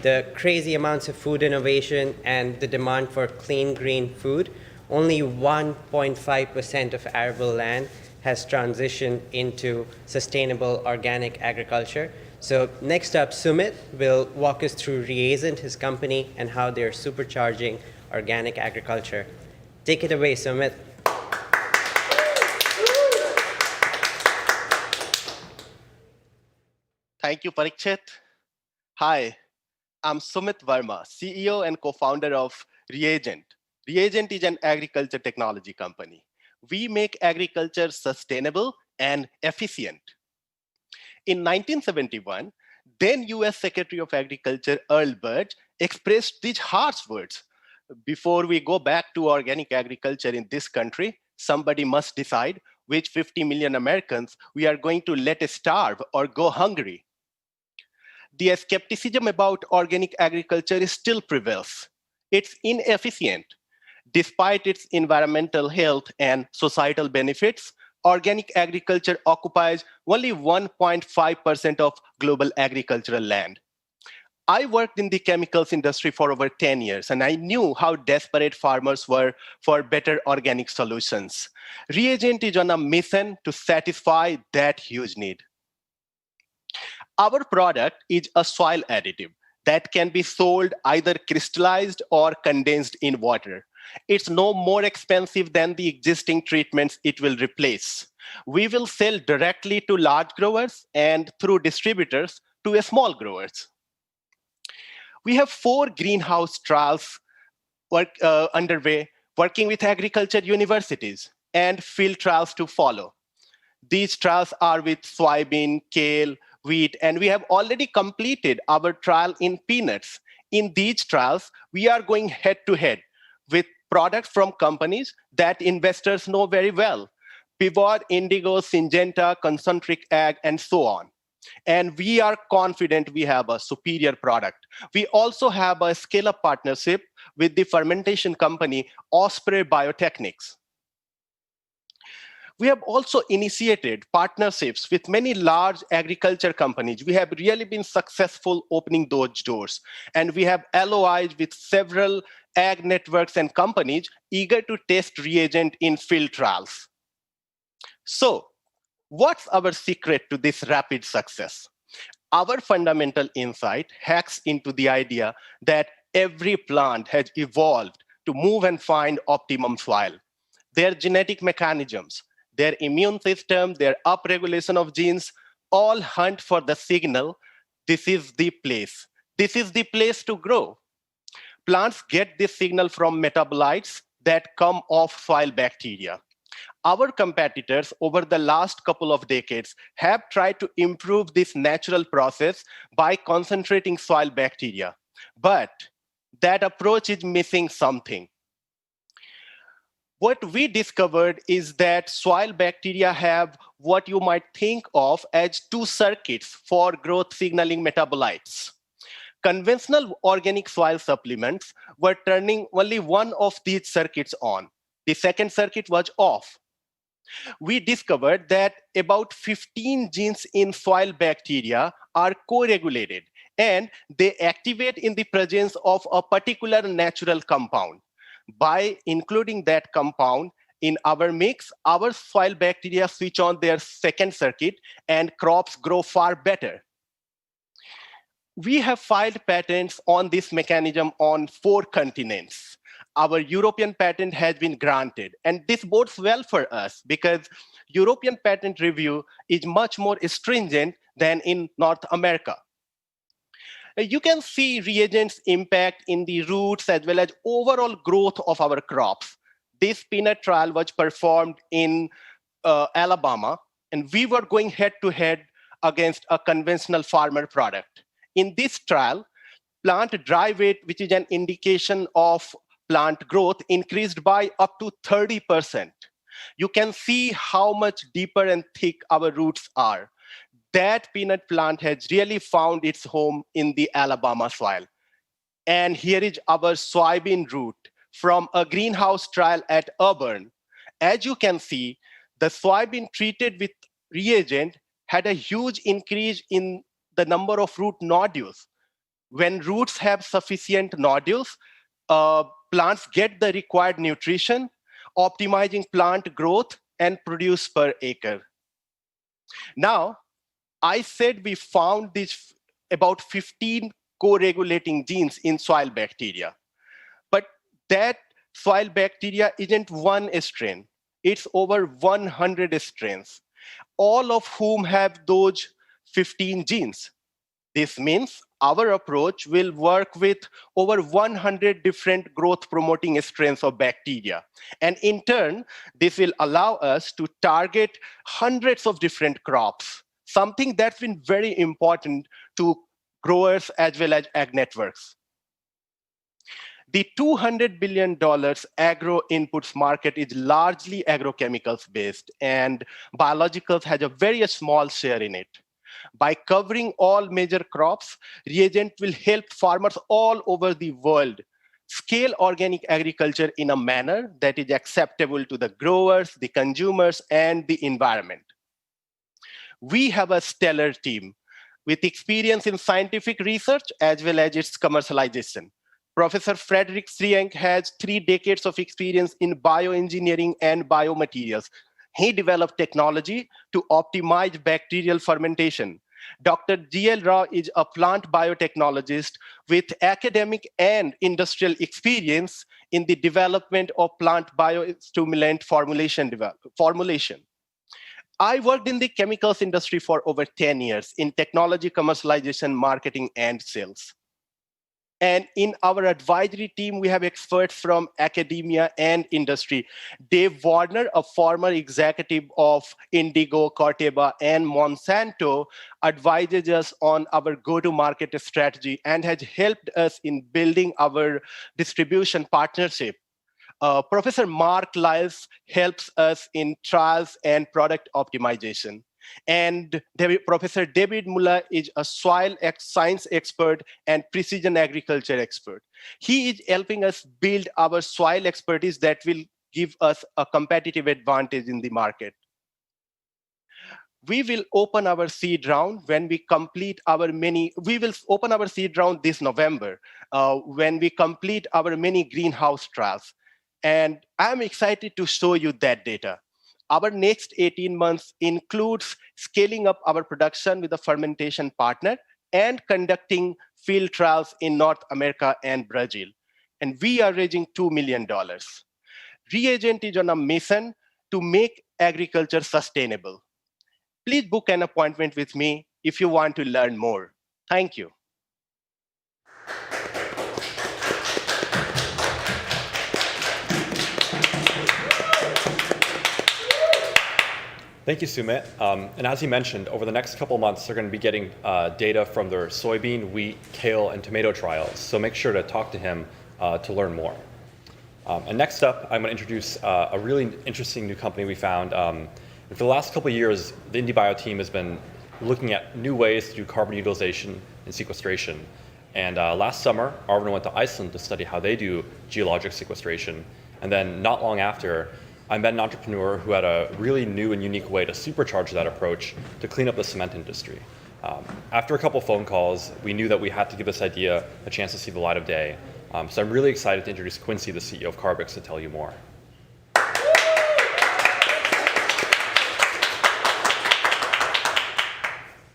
the crazy amounts of food innovation and the demand for clean, green food, only 1.5% of arable land has transitioned into sustainable organic agriculture. So next up, Sumit will walk us through Reagent, his company, and how they're supercharging organic agriculture. Take it away, Sumit. Thank you, Parikshit. Hi, I'm Sumit Verma, CEO and co-founder of Reagent. Reagent is an agriculture technology company. We make agriculture sustainable and efficient. In 1971, then US Secretary of Agriculture Earl Birch expressed these harsh words: before we go back to organic agriculture in this country, somebody must decide which 50 million Americans we are going to let starve or go hungry. The skepticism about organic agriculture still prevails. It's inefficient. Despite its environmental health and societal benefits, organic agriculture occupies only 1.5% of global agricultural land. I worked in the chemicals industry for over 10 years, and I knew how desperate farmers were for better organic solutions. Reagent is on a mission to satisfy that huge need. Our product is a soil additive that can be sold either crystallized or condensed in water. It's no more expensive than the existing treatments it will replace. We will sell directly to large growers and through distributors to small growers. We have 4 greenhouse trials underway, working with agriculture universities, and field trials to follow. These trials are with soybean, kale, wheat, and we have already completed our trial in peanuts. In these trials, we are going head-to-head with products from companies that investors know very well: Pivot, Indigo, Syngenta, Concentric Ag, and so on. And we are confident we have a superior product. We also have a scale-up partnership with the fermentation company Osprey Biotechnics. We have also initiated partnerships with many large agriculture companies. We have really been successful opening those doors. And we have LOIs with several ag networks and companies eager to test Reagent in field trials. So, what's our secret to this rapid success? Our fundamental insight hacks into the idea that every plant has evolved to move and find optimum soil. Their genetic mechanisms, their immune system, their upregulation of genes, all hunt for the signal, this is the place. This is the place to grow. Plants get this signal from metabolites that come off soil bacteria. Our competitors over the last couple of decades have tried to improve this natural process by concentrating soil bacteria. But that approach is missing something. What we discovered is that soil bacteria have what you might think of as two circuits for growth signaling metabolites. Conventional organic soil supplements were turning only one of these circuits on. The second circuit was off. We discovered that about 15 genes in soil bacteria are co-regulated, and they activate in the presence of a particular natural compound. By including that compound in our mix, our soil bacteria switch on their second circuit and crops grow far better. We have filed patents on this mechanism on 4 continents. Our European patent has been granted, and this bodes well for us because European patent review is much more stringent than in North America. You can see reagents' impact in the roots as well as overall growth of our crops. This peanut trial was performed in Alabama, and we were going head-to-head against a conventional farmer product. In this trial, plant dry weight, which is an indication of plant growth, increased by up to 30%. You can see how much deeper and thick our roots are. That peanut plant has really found its home in the Alabama soil. And here is our soybean root from a greenhouse trial at Auburn. As you can see, the soybean treated with reagent had a huge increase in the number of root nodules. When roots have sufficient nodules, plants get the required nutrition, optimizing plant growth and produce per acre. Now, I said we found these about 15 co-regulating genes in soil bacteria. But that soil bacteria isn't one strain. It's over 100 strains, all of whom have those 15 genes. This means our approach will work with over 100 different growth-promoting strains of bacteria. And in turn, this will allow us to target hundreds of different crops, something that's been very important to growers as well as ag networks. The $200 billion agro inputs market is largely agrochemicals based, and biologicals has a very small share in it. By covering all major crops, reagent will help farmers all over the world scale organic agriculture in a manner that is acceptable to the growers, the consumers, and the environment. We have a stellar team with experience in scientific research as well as its commercialization. Professor Frederick Srienk has 3 decades of experience in bioengineering and biomaterials. He developed technology to optimize bacterial fermentation. Dr. G.L. Rao is a plant biotechnologist with academic and industrial experience in the development of plant biostimulant formulation. I worked in the chemicals industry for over 10 years in technology commercialization, marketing, and sales. And in our advisory team, we have experts from academia and industry. Dave Warner, a former executive of Indigo, Corteva, and Monsanto, advises us on our go-to-market strategy and has helped us in building our distribution partnership. Professor Mark Lyles helps us in trials and product optimization. And Professor David Muller is a soil science expert and precision agriculture expert. He is helping us build our soil expertise that will give us a competitive advantage in the market. We will open our seed round when we complete we will open our seed round this November when we complete our many greenhouse trials. And I'm excited to show you that data. Our next 18 months includes scaling up our production with a fermentation partner and conducting field trials in North America and Brazil. And we are raising $2 million. Reagent is on a mission to make agriculture sustainable. Please book an appointment with me if you want to learn more. Thank you. Thank you, Sumit. And as he mentioned, over the next couple months, they're going to be getting data from their soybean, wheat, kale, and tomato trials. So make sure to talk to him to learn more. And next up, I'm going to introduce a really interesting new company we found. And for the last couple of years, the Indiebio team has been looking at new ways to do carbon utilization and sequestration. And last summer, Arvin went to Iceland to study how they do geologic sequestration. And then not long after, I met an entrepreneur who had a really new and unique way to supercharge that approach to clean up the cement industry. After a couple phone calls, we knew that we had to give this idea a chance to see the light of day. So I'm really excited to introduce Quincy, the CEO of Carbix, to tell you more.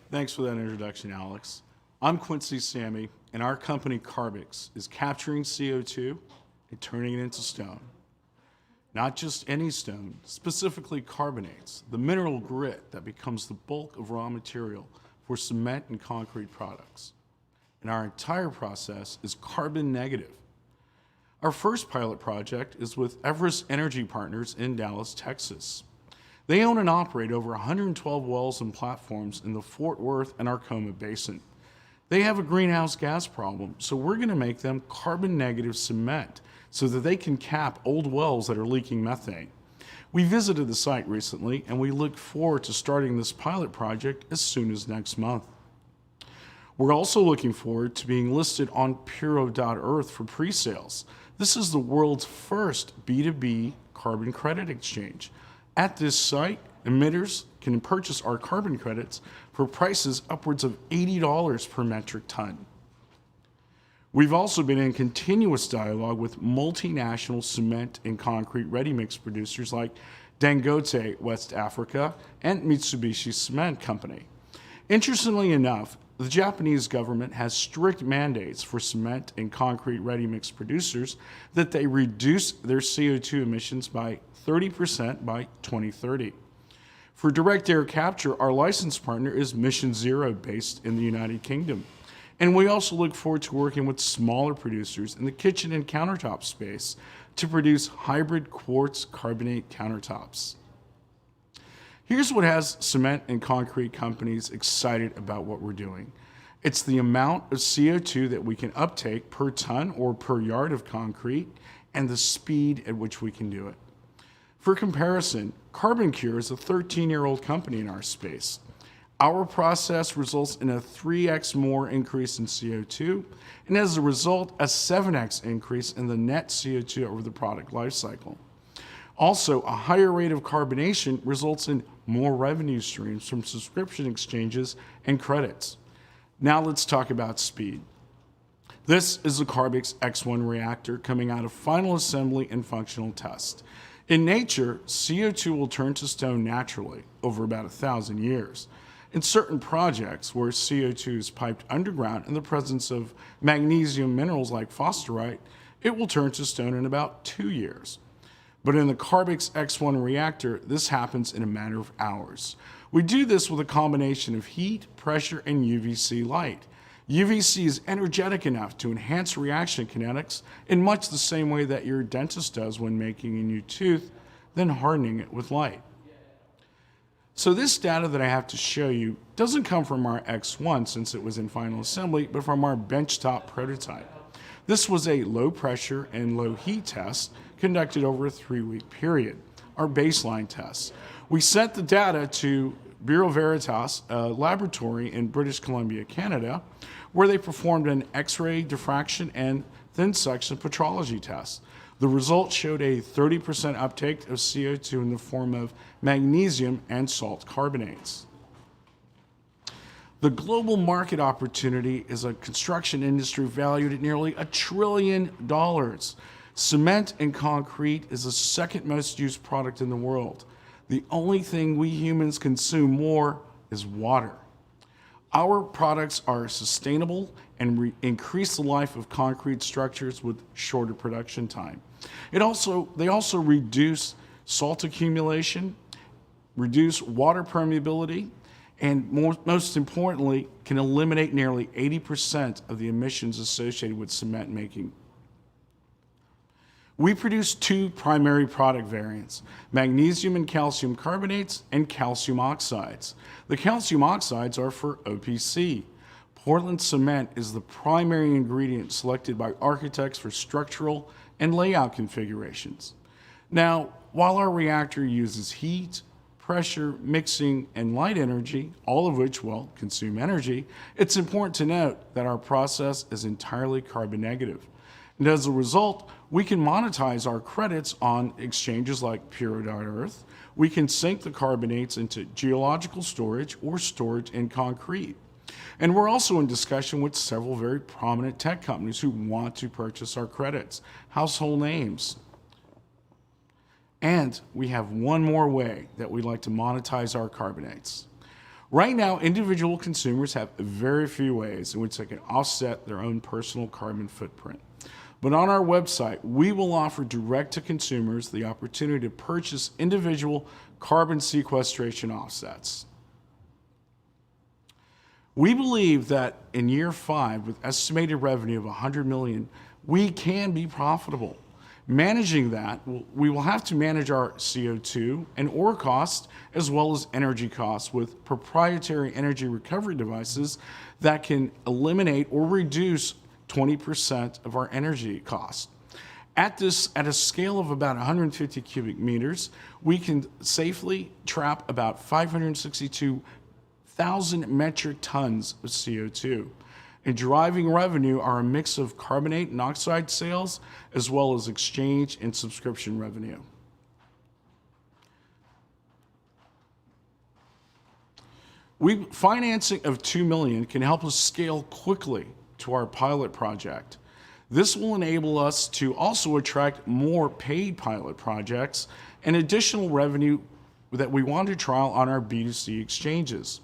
Thanks for that introduction, Alex. I'm Quincy Sammy, and our company Carbix is capturing CO2 and turning it into stone. Not just any stone, specifically carbonates, the mineral grit that becomes the bulk of raw material for cement and concrete products. And our entire process is carbon negative. Our first pilot project is with Everest Energy Partners in Dallas, Texas. They own and operate over 112 wells and platforms in the Fort Worth and Arkoma Basin. They have a greenhouse gas problem, so we're going to make them carbon negative cement so that they can cap old wells that are leaking methane. We visited the site recently, and we look forward to starting this pilot project as soon as next month. We're also looking forward to being listed on Puro.earth for pre-sales. This is the world's first B2B carbon credit exchange. At this site, emitters can purchase our carbon credits for prices upwards of $80 per metric ton. We've also been in continuous dialogue with multinational cement and concrete ready-mix producers like Dangote West Africa and Mitsubishi Cement Company. Interestingly enough, the Japanese government has strict mandates for cement and concrete ready-mix producers that they reduce their CO2 emissions by 30% by 2030. For direct air capture, our license partner is Mission Zero based in the United Kingdom. And we also look forward to working with smaller producers in the kitchen and countertop space to produce hybrid quartz carbonate countertops. Here's what has cement and concrete companies excited about what we're doing. It's the amount of CO2 that we can uptake per ton or per yard of concrete and the speed at which we can do it. For comparison, CarbonCure is a 13-year-old company in our space. Our process results in a 3x more increase in CO2, and as a result, a 7x increase in the net CO2 over the product lifecycle. Also, a higher rate of carbonation results in more revenue streams from subscription exchanges and credits. Now let's talk about speed. This is the Carbix X1 reactor coming out of final assembly and functional test. In nature, CO2 will turn to stone naturally over about 1,000 years. In certain projects where CO2 is piped underground in the presence of magnesium minerals like phosphorite, it will turn to stone in about 2 years. But in the Carbix X1 reactor, this happens in a matter of hours. We do this with a combination of heat, pressure, and UVC light. UVC is energetic enough to enhance reaction kinetics in much the same way that your dentist does when making a new tooth, then hardening it with light. So this data that I have to show you doesn't come from our X1 since it was in final assembly, but from our benchtop prototype. This was a low pressure and low heat test conducted over a 3-week period, our baseline test. We sent the data to Bureau Veritas, a laboratory in British Columbia, Canada, where they performed an X-ray diffraction and thin section petrology test. The results showed a 30% uptake of CO2 in the form of magnesium and salt carbonates. The global market opportunity is a construction industry valued at nearly $1 trillion. Cement and concrete is the second most used product in the world. The only thing we humans consume more is water. Our products are sustainable and increase the life of concrete structures with shorter production time. They also reduce salt accumulation reduce water permeability, and most importantly, can eliminate nearly 80% of the emissions associated with cement making. We produce two primary product variants, magnesium and calcium carbonates and calcium oxides. The calcium oxides are for OPC. Portland cement is the primary ingredient selected by architects for structural and layout configurations. Now, while our reactor uses heat, pressure, mixing, and light energy, all of which will consume energy, it's important to note that our process is entirely carbon negative. And as a result, we can monetize our credits on exchanges like Pure.Earth. We can sink the carbonates into geological storage or storage in concrete. And we're also in discussion with several very prominent tech companies who want to purchase our credits, household names. And we have one more way that we'd like to monetize our carbonates. Right now, individual consumers have very few ways in which they can offset their own personal carbon footprint. But on our website, we will offer direct to consumers the opportunity to purchase individual carbon sequestration offsets. We believe that in year 5, with estimated revenue of $100 million, we can be profitable. Managing that, we will have to manage our CO2 and ore costs, as well as energy costs, with proprietary energy recovery devices that can eliminate or reduce 20% of our energy cost. At a scale of about 150 cubic meters, we can safely trap about 562,000 metric tons of CO2. And driving revenue are a mix of carbonate and oxide sales, as well as exchange and subscription revenue. Financing of $2 million can help us scale quickly to our pilot project. This will enable us to also attract more paid pilot projects and additional revenue that we want to trial on our B2C exchanges.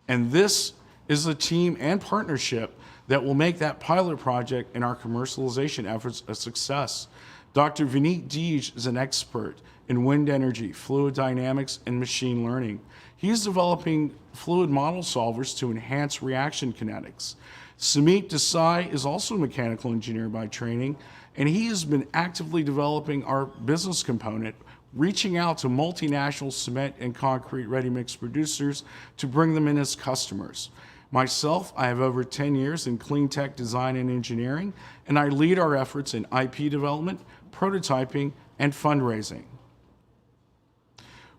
And this is a team and partnership that will make that pilot project and our commercialization efforts a success. Dr. Vineet Deej is an expert in wind energy, fluid dynamics, and machine learning. He's developing fluid model solvers to enhance reaction kinetics. Sumit Desai is also a mechanical engineer by training, and he has been actively developing our business component, reaching out to multinational cement and concrete ready-mix producers to bring them in as customers. Myself, I have over 10 years in clean tech design and engineering, and I lead our efforts in IP development, prototyping, and fundraising.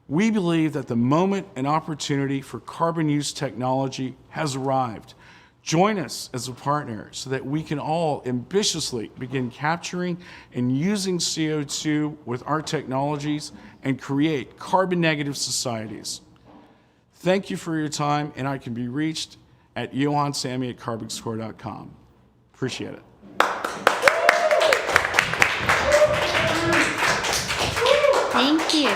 We believe that the moment and opportunity for carbon use technology has arrived. Join us as a partner so that we can all ambitiously begin capturing and using CO2 with our technologies and create carbon negative societies. Thank you for your time, and I can be reached at johansammy@carbicscore.com. Appreciate it. Thank you,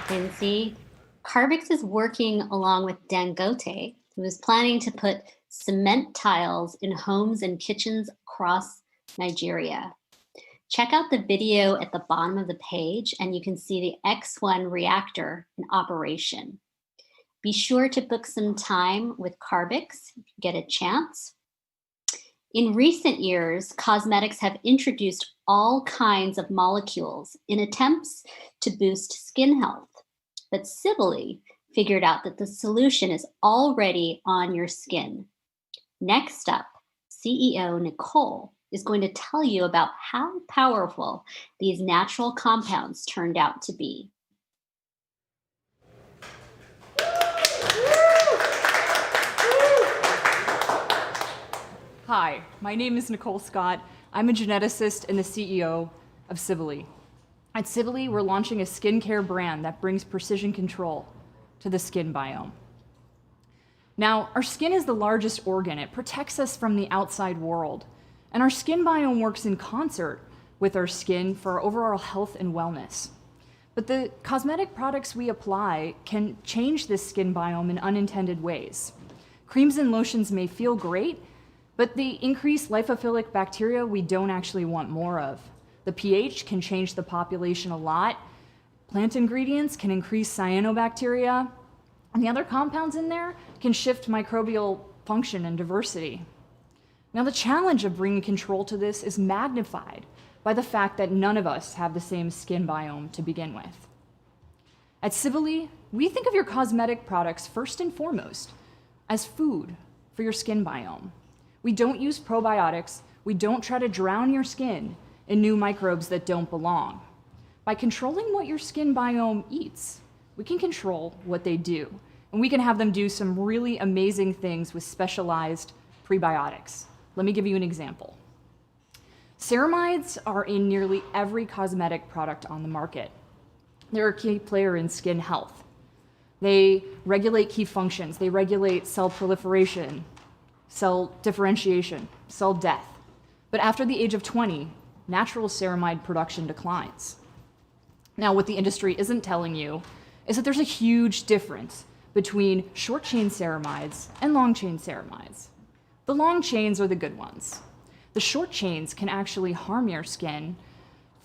Quincy. Carbix is working along with Dangote, who is planning to put cement tiles in homes and kitchens across Nigeria. Check out the video at the bottom of the page, and you can see the X1 reactor in operation. Be sure to book some time with Carbix if you get a chance. In recent years, cosmetics have introduced all kinds of molecules in attempts to boost skin health. But Sibylle figured out that the solution is already on your skin. Next up, CEO Nicole is going to tell you about how powerful these natural compounds turned out to be. Hi, my name is Nicole Scott. I'm a geneticist and the CEO of Sibylle. At Sibylle, we're launching a skincare brand that brings precision control to the skin biome. Now, our skin is the largest organ. It protects us from the outside world. And our skin biome works in concert with our skin for our overall health and wellness. But the cosmetic products we apply can change this skin biome in unintended ways. Creams and lotions may feel great, but they increase lipophilic bacteria we don't actually want more of. The pH can change the population a lot, Plant ingredients can increase cyanobacteria, and the other compounds in there can shift microbial function and diversity. Now, the challenge of bringing control to this is magnified by the fact that none of us have the same skin biome to begin with. At Sibylle, we think of your cosmetic products first and foremost as food for your skin biome. We don't use probiotics. We don't try to drown your skin in new microbes that don't belong. By controlling what your skin biome eats, we can control what they do. And we can have them do some really amazing things with specialized prebiotics. Let me give you an example. Ceramides are in nearly every cosmetic product on the market. They're a key player in skin health. They regulate key functions. They regulate cell proliferation, cell differentiation, cell death. But after the age of 20, natural ceramide production declines. Now, what the industry isn't telling you is that there's a huge difference between short-chain ceramides and long-chain ceramides. The long chains are the good ones. The short chains can actually harm your skin,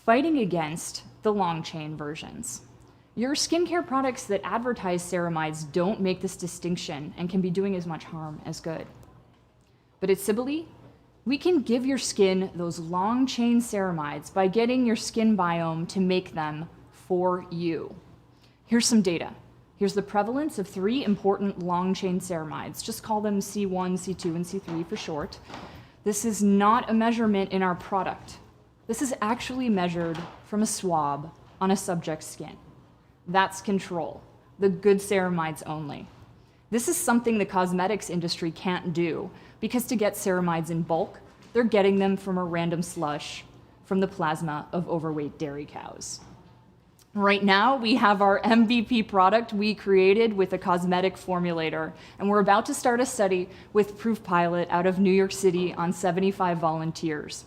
fighting against the long-chain versions. Your skincare products that advertise ceramides don't make this distinction and can be doing as much harm as good. But at Sibylle, we can give your skin those long-chain ceramides by getting your skin biome to make them for you. Here's some data. Here's the prevalence of 3 important long-chain ceramides. Just call them C1, C2, and C3 for short. This is not a measurement in our product. This is actually measured from a swab on a subject's skin. That's control, the good ceramides only. This is something the cosmetics industry can't do, because to get ceramides in bulk, they're getting them from a random slush from the plasma of overweight dairy cows. Right now, we have our MVP product we created with a cosmetic formulator, and we're about to start a study with Proof Pilot out of New York City on 75 volunteers.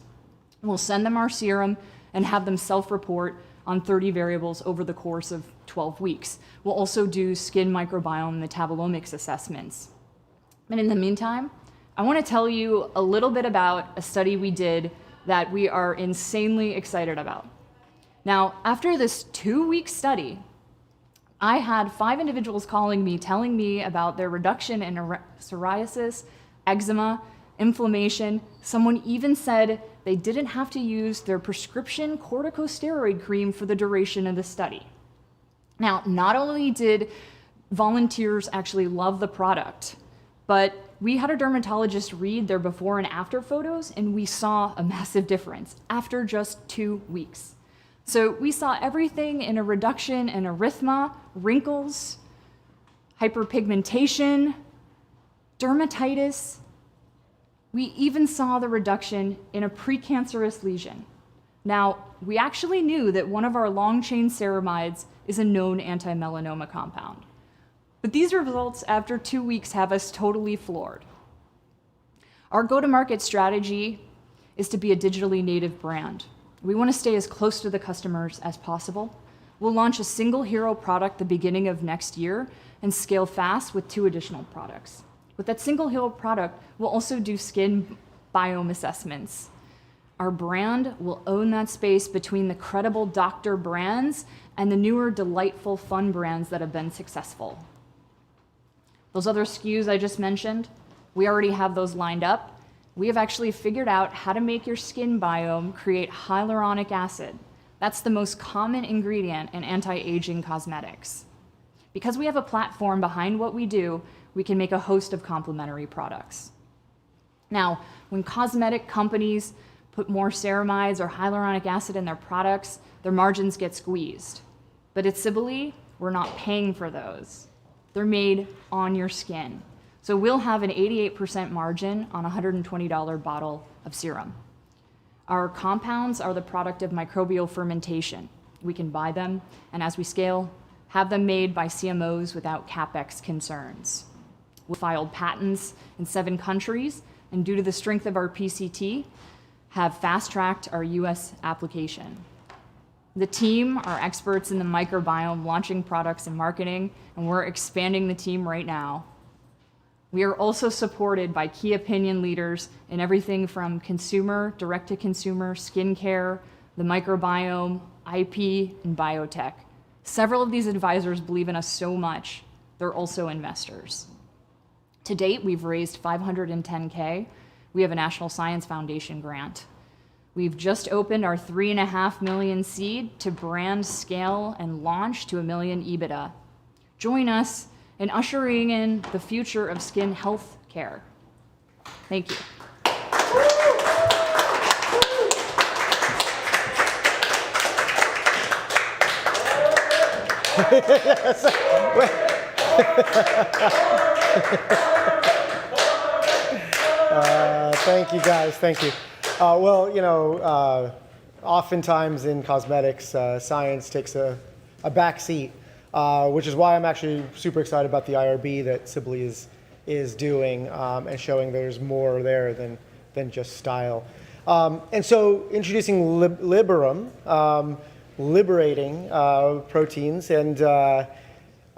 We'll send them our serum and have them self-report on 30 variables over the course of 12 weeks. We'll also do skin microbiome metabolomics assessments. And in the meantime, I want to tell you a little bit about a study we did that we are insanely excited about. Now, after this 2-week study, I had 5 individuals calling me, telling me about their reduction in psoriasis, eczema, inflammation. Someone even said they didn't have to use their prescription corticosteroid cream for the duration of the study. Now, not only did volunteers actually love the product, but we had a dermatologist read their before and after photos, and we saw a massive difference after just 2 weeks. So we saw everything in a reduction in erythema, wrinkles, hyperpigmentation, dermatitis. We even saw the reduction in a precancerous lesion. Now, we actually knew that one of our long-chain ceramides is a known anti-melanoma compound. But these results after 2 weeks have us totally floored. Our go-to-market strategy is to be a digitally native brand. We want to stay as close to the customers as possible. We'll launch a single hero product the beginning of next year and scale fast with 2 additional products. With that single hero product, we'll also do skin biome assessments. Our brand will own that space between the credible doctor brands and the newer, delightful, fun brands that have been successful. Those other SKUs I just mentioned, we already have those lined up. We have actually figured out how to make your skin biome create hyaluronic acid. That's the most common ingredient in anti-aging cosmetics. Because we have a platform behind what we do, we can make a host of complementary products. Now, when cosmetic companies put more ceramides or hyaluronic acid in their products, their margins get squeezed. But at Sibylle, we're not paying for those. They're made on your skin. So we'll have an 88% margin on a $120 bottle of serum. Our compounds are the product of microbial fermentation. We can buy them, and as we scale, have them made by CMOs without CapEx concerns. We filed patents in 7 countries, and due to the strength of our PCT, have fast-tracked our US application. The team are experts in the microbiome, launching products and marketing, and we're expanding the team right now. We are also supported by key opinion leaders in everything from consumer, direct-to-consumer, skincare, the microbiome, IP, and biotech. Several of these advisors believe in us so much, they're also investors. To date, we've raised $510K. We have a National Science Foundation grant. We've just opened our $3.5 million seed to brand, scale, and launch to $1 million EBITDA. Join us in ushering in the future of skin health care. Thank you. Thank you, guys. Thank you. Well, you know, oftentimes in cosmetics, science takes a back seat, which is why I'm actually super excited about the IRB that Sibley is doing and showing there's more there than just style. And so introducing Liberum, liberating proteins. And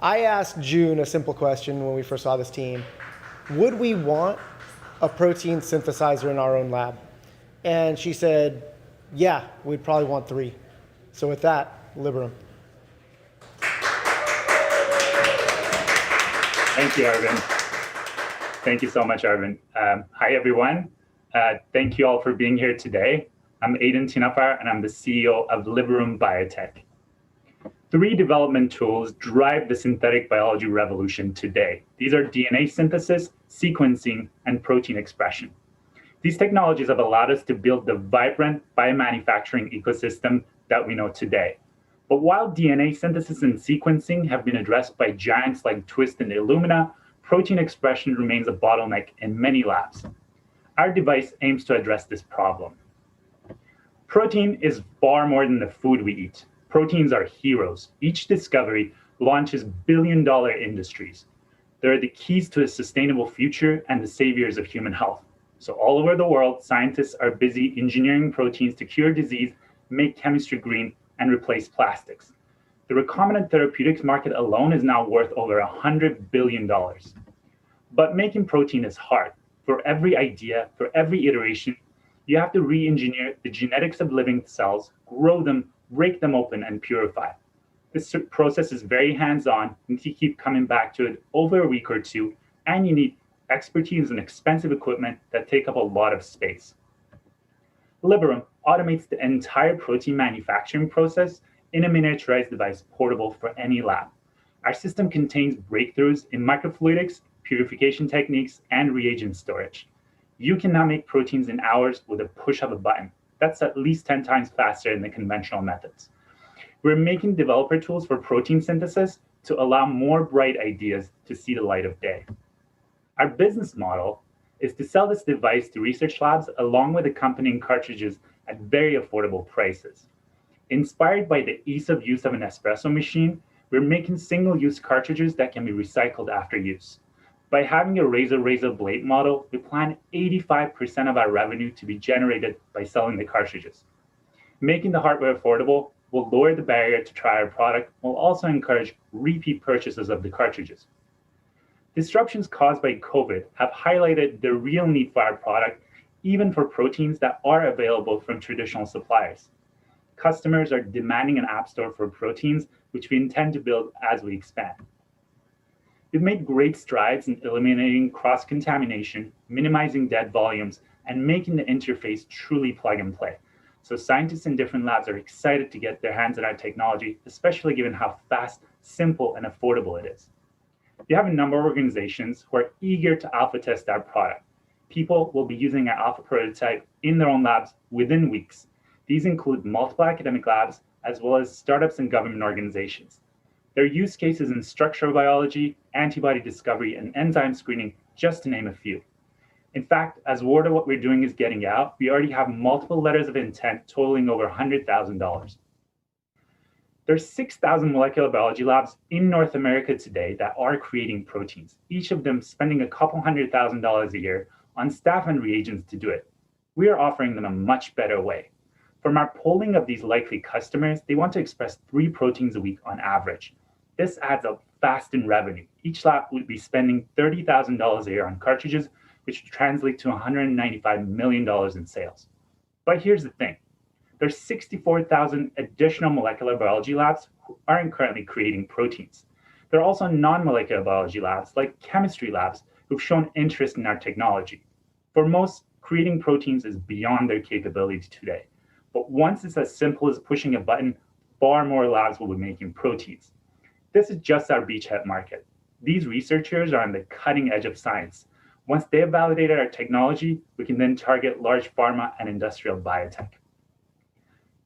I asked June a simple question when we first saw this team. Would we want a protein synthesizer in our own lab? And she said, yeah, we'd probably want 3. So with that, Liberum. Thank you, Arvin. Thank you so much, Arvin. Hi, everyone. Thank you all for being here today. I'm Aidan Tinapar, and I'm the CEO of Liberum Biotech. 3 development tools drive the synthetic biology revolution today. These are DNA synthesis, sequencing, and protein expression. These technologies have allowed us to build the vibrant biomanufacturing ecosystem that we know today. But while DNA synthesis and sequencing have been addressed by giants like Twist and Illumina, protein expression remains a bottleneck in many labs. Our device aims to address this problem. Protein is far more than the food we eat. Proteins are heroes. Each discovery launches billion-dollar industries. They're the keys to a sustainable future and the saviors of human health. So all over the world, scientists are busy engineering proteins to cure disease, make chemistry green, and replace plastics. The recombinant therapeutics market alone is now worth over $100 billion. But making protein is hard. For every idea, for every iteration, you have to re-engineer the genetics of living cells, grow them, break them open, and purify. This process is very hands-on. You need to keep coming back to it over a week or 2, and you need expertise and expensive equipment that take up a lot of space. Liberum automates the entire protein manufacturing process in a miniaturized device portable for any lab. Our system contains breakthroughs in microfluidics, purification techniques, and reagent storage. You can now make proteins in hours with a push of a button. That's at least 10 times faster than the conventional methods. We're making developer tools for protein synthesis to allow more bright ideas to see the light of day. Our business model is to sell this device to research labs along with accompanying cartridges at very affordable prices. Inspired by the ease of use of an espresso machine, we're making single-use cartridges that can be recycled after use. By having a razor blade model, we plan 85% of our revenue to be generated by selling the cartridges. Making the hardware affordable will lower the barrier to try our product, while also encourage repeat purchases of the cartridges. Disruptions caused by COVID have highlighted the real need for our product, even for proteins that are available from traditional suppliers. Customers are demanding an app store for proteins, which we intend to build as we expand. We've made great strides in eliminating cross-contamination, minimizing dead volumes, and making the interface truly plug and play. So scientists in different labs are excited to get their hands on our technology, especially given how fast, simple, and affordable it is. We have a number of organizations who are eager to alpha test our product. People will be using our alpha prototype in their own labs within weeks. These include multiple academic labs, as well as startups and government organizations. There are use cases in structural biology, antibody discovery, and enzyme screening, just to name a few. In fact, as word of what we're doing is getting out, we already have multiple letters of intent totaling over $100,000. There's 6,000 molecular biology labs in North America today that are creating proteins, each of them spending a couple $100,000 a year on staff and reagents to do it. We are offering them a much better way. From our polling of these likely customers, they want to express 3 proteins a week on average. This adds up fast in revenue. Each lab would be spending $30,000 a year on cartridges, which would translate to $195 million in sales. But here's the thing. There's 64,000 additional molecular biology labs who aren't currently creating proteins. There are also non-molecular biology labs, like chemistry labs, who've shown interest in our technology. For most, creating proteins is beyond their capability today. But once it's as simple as pushing a button, far more labs will be making proteins. This is just our beachhead market. These researchers are on the cutting edge of science. Once they have validated our technology, we can then target large pharma and industrial biotech.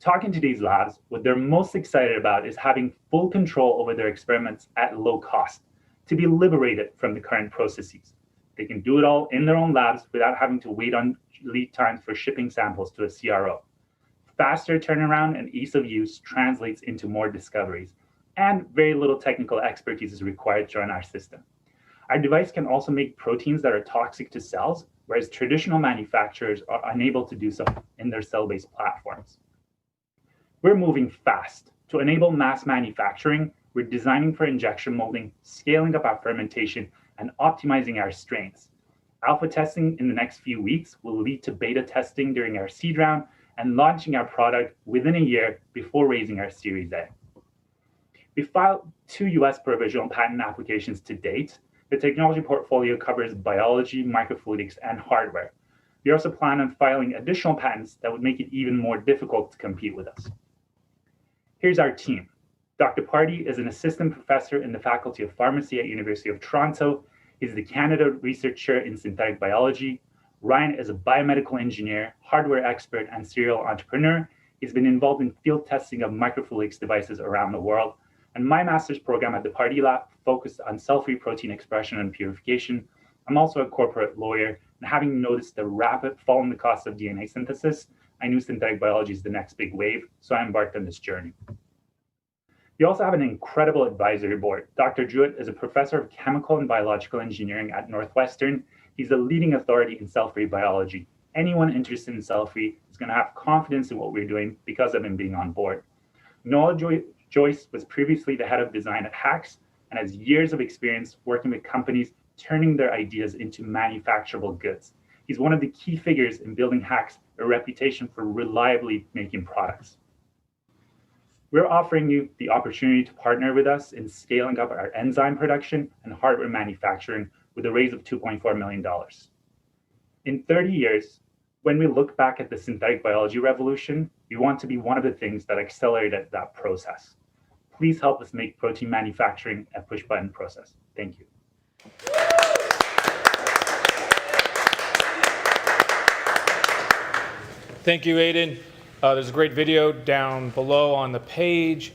Talking to these labs, what they're most excited about is having full control over their experiments at low cost, to be liberated from the current processes. They can do it all in their own labs without having to wait on lead times for shipping samples to a CRO. Faster turnaround and ease of use translates into more discoveries, and very little technical expertise is required to run our system. Our device can also make proteins that are toxic to cells, whereas traditional manufacturers are unable to do so in their cell-based platforms. We're moving fast. To enable mass manufacturing, we're designing for injection molding, scaling up our fermentation, and optimizing our strains. Alpha testing in the next few weeks will lead to beta testing during our seed round and launching our product within a year before raising our Series A. We filed 2 US provisional patent applications to date. The technology portfolio covers biology, microfluidics, and hardware. We also plan on filing additional patents that would make it even more difficult to compete with us. Here's our team. Dr. Party is an assistant professor in the Faculty of Pharmacy at University of Toronto. He's the Canada Researcher in Synthetic Biology. Ryan is a biomedical engineer, hardware expert, and serial entrepreneur. He's been involved in field testing of microfluidics devices around the world. And my master's program at the Party Lab focused on cell-free protein expression and purification. I'm also a corporate lawyer, and having noticed the rapid fall in the cost of DNA synthesis, I knew synthetic biology is the next big wave, so I embarked on this journey. We also have an incredible advisory board. Dr. Jewett is a professor of chemical and biological engineering at Northwestern. He's a leading authority in cell-free biology. Anyone interested in cell-free is going to have confidence in what we're doing because of him being on board. Noah Joyce was previously the head of design at Hacks and has years of experience working with companies turning their ideas into manufacturable goods. He's one of the key figures in building Hacks a reputation for reliably making products. We're offering you the opportunity to partner with us in scaling up our enzyme production and hardware manufacturing with a raise of $2.4 million. In 30 years, when we look back at the synthetic biology revolution, we want to be one of the things that accelerated that process. Please help us make protein manufacturing a push-button process. Thank you. Thank you, Aiden. There's a great video down below on the page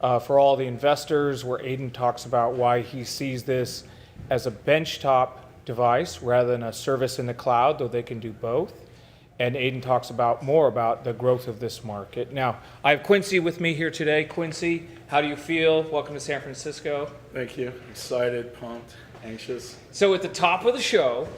for all the investors where Aiden talks about why he sees this as a benchtop device rather than a service in the cloud, though they can do both. And Aiden talks about more about the growth of this market. Now, I have Quincy with me here today. Quincy, how do you feel? Welcome to San Francisco. Thank you. Excited, pumped, anxious. So at the top of the show,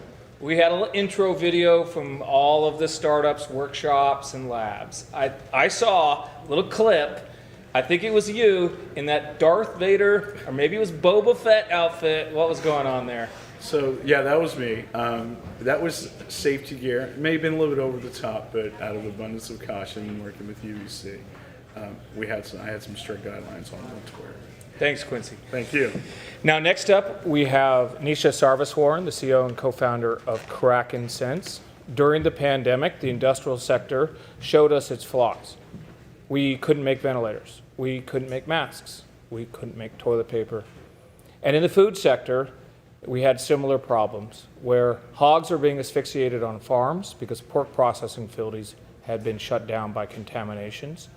we had a little intro video from all of the startups, workshops, and labs. I saw a little clip. I think it was you in that Darth Vader, or maybe it was Boba Fett outfit. What was going on there? So, yeah, that was me. That was safety gear. It may have been a little bit over the top, but out of abundance of caution, working with UBC, I had some strict guidelines on what to wear. Thanks, Quincy. Thank you. Now, next up, we have Nisha Sarvaswaran, the CEO and co-founder of Kraken Sense. During the pandemic, the industrial sector showed us its flaws. We couldn't make ventilators. We couldn't make masks. We couldn't make toilet paper. And in the food sector, we had similar problems where hogs are being asphyxiated on farms because pork processing facilities had been shut down by contaminations.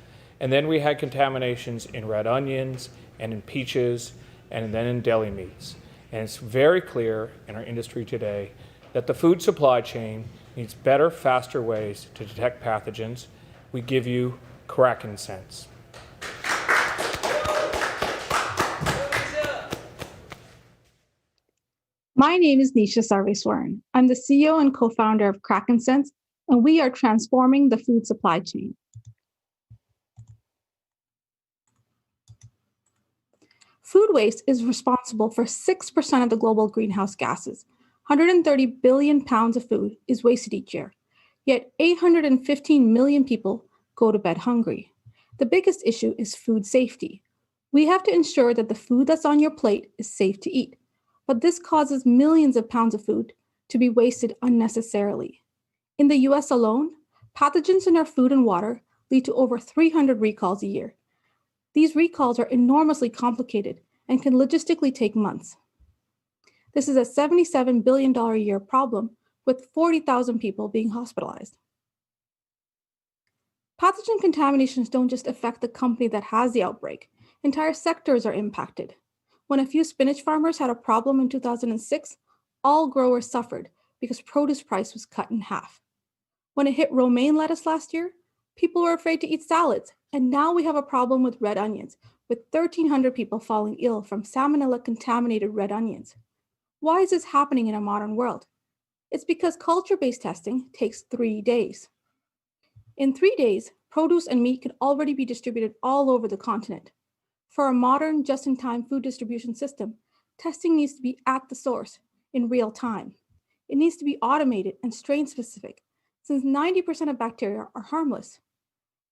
And then we had contaminations in red onions and in peaches and then in deli meats. And it's very clear in our industry today that the food supply chain needs better, faster ways to detect pathogens. We give you Kraken Sense. My name is Nisha Sarvaswaran. I'm the CEO and co-founder of Kraken Sense, and we are transforming the food supply chain. Food waste is responsible for 6% of the global greenhouse gases. 130 billion pounds of food is wasted each year. Yet 815 million people go to bed hungry. The biggest issue is food safety. We have to ensure that the food that's on your plate is safe to eat, but this causes millions of pounds of food to be wasted unnecessarily. In the US alone, pathogens in our food and water lead to over 300 recalls a year. These recalls are enormously complicated and can logistically take months. This is a $77 billion a year problem, with 40,000 people being hospitalized. Pathogen contaminations don't just affect the company that has the outbreak. Entire sectors are impacted. When a few spinach farmers had a problem in 2006, all growers suffered because produce price was cut in half. When it hit romaine lettuce last year, people were afraid to eat salads, and now we have a problem with red onions, with 1,300 people falling ill from salmonella-contaminated red onions. Why is this happening in a modern world? It's because culture-based testing takes 3 days. In 3 days, produce and meat can already be distributed all over the continent. For a modern, just-in-time food distribution system, testing needs to be at the source, in real time. It needs to be automated and strain-specific, since 90% of bacteria are harmless.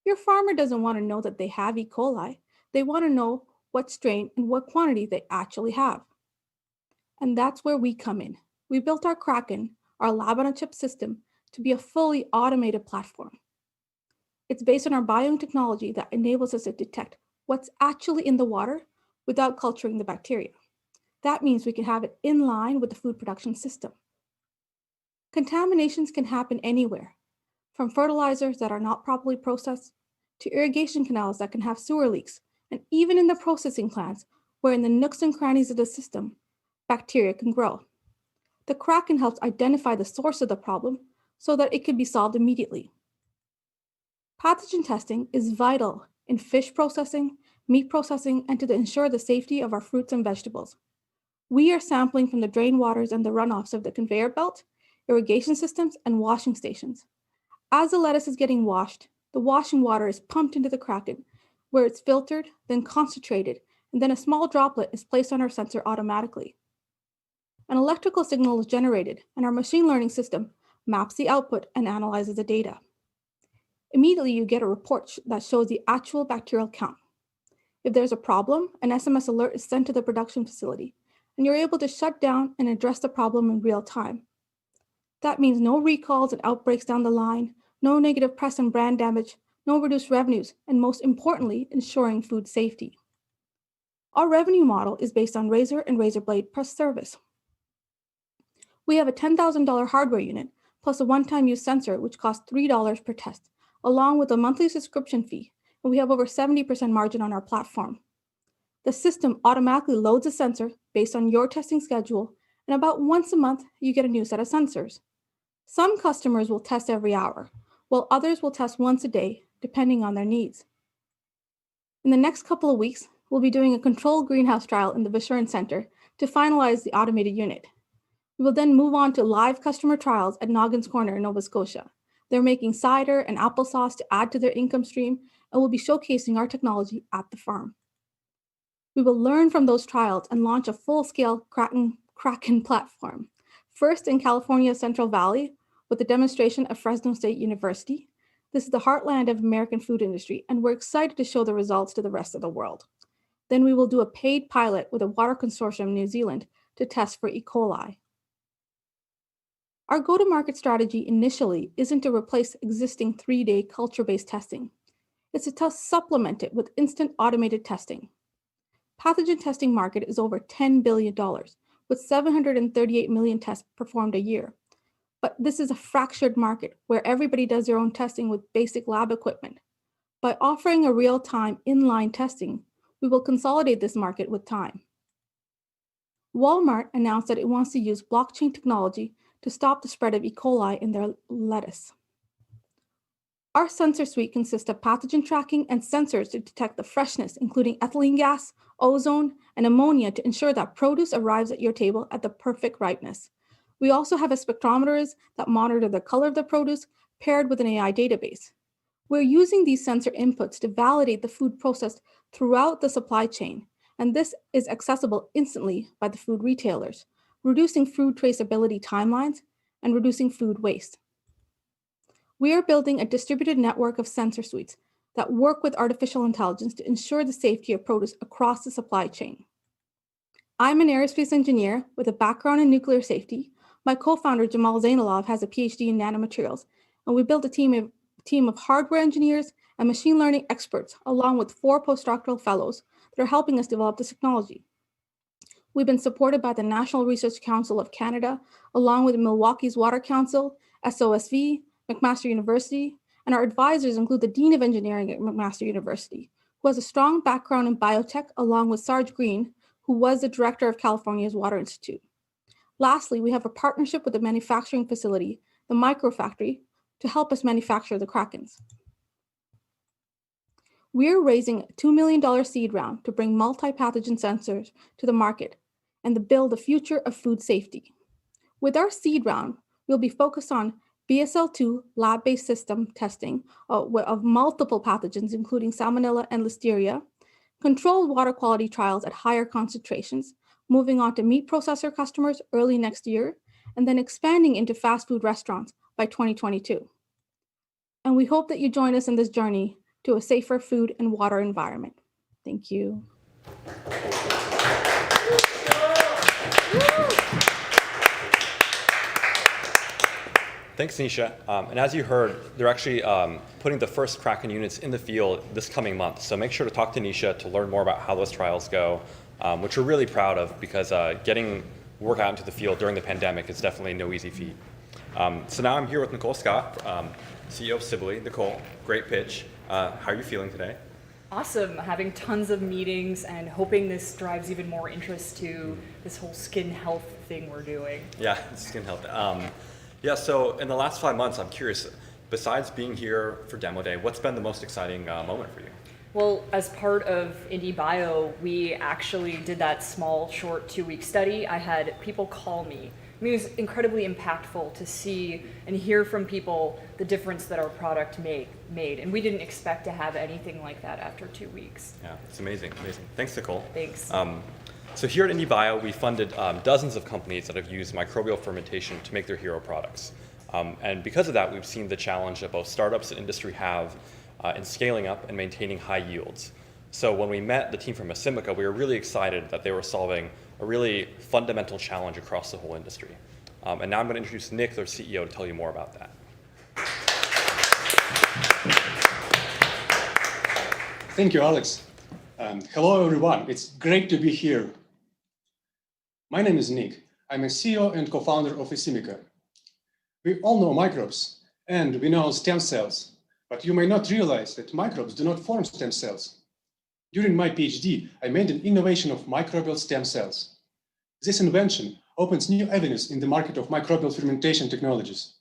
Your farmer doesn't want to know that they have E. coli. They want to know what strain and what quantity they actually have. And that's where we come in. We built our Kraken, our lab-on-a-chip system, to be a fully automated platform. It's based on our biome technology that enables us to detect what's actually in the water without culturing the bacteria. That means we can have it in line with the food production system. Contaminations can happen anywhere, from fertilizers that are not properly processed, to irrigation canals that can have sewer leaks, and even in the processing plants, where in the nooks and crannies of the system, bacteria can grow. The Kraken helps identify the source of the problem so that it can be solved immediately. Pathogen testing is vital in fish processing, meat processing, and to ensure the safety of our fruits and vegetables. We are sampling from the drain waters and the runoffs of the conveyor belt, irrigation systems, and washing stations. As the lettuce is getting washed, the washing water is pumped into the Kraken, where it's filtered, then concentrated, and then a small droplet is placed on our sensor automatically. An electrical signal is generated, and our machine learning system maps the output and analyzes the data. Immediately, you get a report that shows the actual bacterial count. If there's a problem, an SMS alert is sent to the production facility, and you're able to shut down and address the problem in real time. That means no recalls and outbreaks down the line, no negative press and brand damage, no reduced revenues, and most importantly, ensuring food safety. Our revenue model is based on razor and razor blade plus service. We have a $10,000 hardware unit plus a one-time use sensor, which costs $3 per test, along with a monthly subscription fee, and we have over 70% margin on our platform. The system automatically loads a sensor based on your testing schedule, and about once a month, you get a new set of sensors. Some customers will test every hour, while others will test once a day, depending on their needs. In the next couple of weeks, we'll be doing a controlled greenhouse trial in the Visuren Center to finalize the automated unit. We will then move on to live customer trials at Noggins Corner in Nova Scotia. They're making cider and applesauce to add to their income stream, and will be showcasing our technology at the farm. We will learn from those trials and launch a full-scale Kraken platform, first in California's Central Valley with the demonstration of Fresno State University. This is the heartland of American food industry, and we're excited to show the results to the rest of the world. Then we will do a paid pilot with a water consortium in New Zealand to test for E. coli. Our go-to-market strategy initially isn't to replace existing 3-day culture-based testing. It's to supplement it with instant automated testing. Pathogen testing market is over $10 billion, with 738 million tests performed a year. But this is a fractured market where everybody does their own testing with basic lab equipment. By offering a real-time inline testing, we will consolidate this market with time. Walmart announced that it wants to use blockchain technology to stop the spread of E. coli in their lettuce. Our sensor suite consists of pathogen tracking and sensors to detect the freshness, including ethylene gas, ozone, and ammonia to ensure that produce arrives at your table at the perfect ripeness. We also have spectrometers that monitor the color of the produce paired with an AI database. We're using these sensor inputs to validate the food processed throughout the supply chain, and this is accessible instantly by the food retailers, reducing food traceability timelines and reducing food waste. We are building a distributed network of sensor suites that work with artificial intelligence to ensure the safety of produce across the supply chain. I'm an aerospace engineer with a background in nuclear safety. My co-founder, Jamal Zainalov, has a PhD in nanomaterials, and we built a team of hardware engineers and machine learning experts, along with 4 postdoctoral fellows that are helping us develop this technology. We've been supported by the National Research Council of Canada, along with Milwaukee's Water Council, SOSV, McMaster University, and our advisors include the Dean of Engineering at McMaster University, who has a strong background in biotech, along with Sarge Green, who was the director of California's Water Institute. Lastly, we have a partnership with the manufacturing facility, the Microfactory, to help us manufacture the Krakens. We're raising a $2 million seed round to bring multi-pathogen sensors to the market and to build the future of food safety. With our seed round, we'll be focused on BSL-2 lab-based system testing of multiple pathogens, including Salmonella and Listeria, controlled water quality trials at higher concentrations, moving on to meat processor customers early next year, and then expanding into fast food restaurants by 2022. And we hope that you join us in this journey to a safer food and water environment. Thank you. Thanks, Nisha. And as you heard, they're actually putting the first Kraken units in the field this coming month. So make sure to talk to Nisha to learn more about how those trials go, which we're really proud of because getting work out into the field during the pandemic is definitely no easy feat. So now I'm here with Nicole Scott, CEO of Sibley. Nicole, great pitch. How are you feeling today? Awesome, having tons of meetings and hoping this drives even more interest to this whole skin health thing we're doing. Yeah, skin health. Yeah, so in the last 5 months, I'm curious, besides being here for Demo Day, what's been the most exciting moment for you? Well, as part of Indiebio, we actually did that small, short 2-week study. I had people call me. I mean, it was incredibly impactful to see and hear from people the difference that our product made. And we didn't expect to have anything like that after 2 weeks. Yeah, it's amazing, amazing. Thanks, Nicole. Thanks. So here at Indiebio, we funded dozens of companies that have used microbial fermentation to make their hero products. And because of that, we've seen the challenge that both startups and industry have in scaling up and maintaining high yields. So when we met the team from Asimica, we were really excited that they were solving a really fundamental challenge across the whole industry. And now I'm going to introduce Nick, their CEO, to tell you more about that. Thank you, Alex. Hello, everyone. It's great to be here. My name is Nick. I'm a CEO and co-founder of Asimica. We all know microbes, and we know stem cells, but you may not realize that microbes do not form stem cells. During my PhD, I made an innovation of microbial stem cells. This invention opens new avenues in the market of microbial fermentation technologies.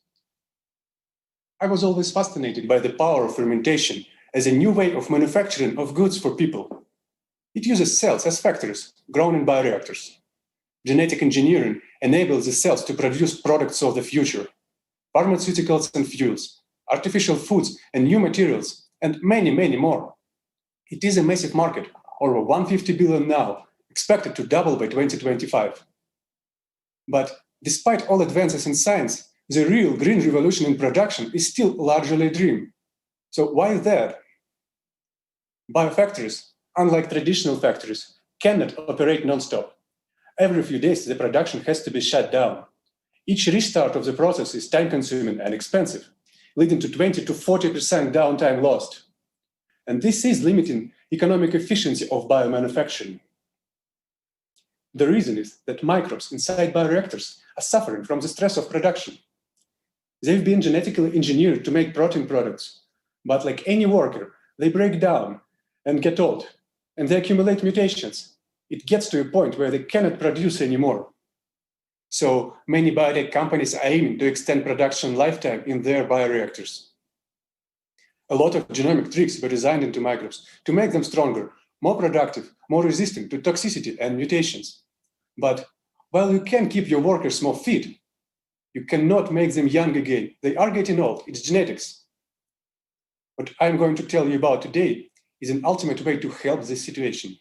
I was always fascinated by the power of fermentation as a new way of manufacturing of goods for people. It uses cells as factories grown in bioreactors. Genetic engineering enables the cells to produce products of the future, pharmaceuticals and fuels, artificial foods and new materials, and many, many more. It is a massive market, over 150 billion now, expected to double by 2025. But despite all advances in science, the real green revolution in production is still largely a dream. So why is that? Biofactories, unlike traditional factories, cannot operate non-stop. Every few days, the production has to be shut down. Each restart of the process is time-consuming and expensive, leading to 20 to 40% downtime lost. And this is limiting economic efficiency of biomanufacturing. The reason is that microbes inside bioreactors are suffering from the stress of production. They've been genetically engineered to make protein products, but like any worker, they break down and get old, and they accumulate mutations. It gets to a point where they cannot produce anymore. So many biotech companies are aiming to extend production lifetime in their bioreactors. A lot of genomic tricks were designed into microbes to make them stronger, more productive, more resistant to toxicity and mutations. But while you can keep your workers more fit, you cannot make them young again. They are getting old. It's genetics. What I'm going to tell you about today is an ultimate way to help this situation.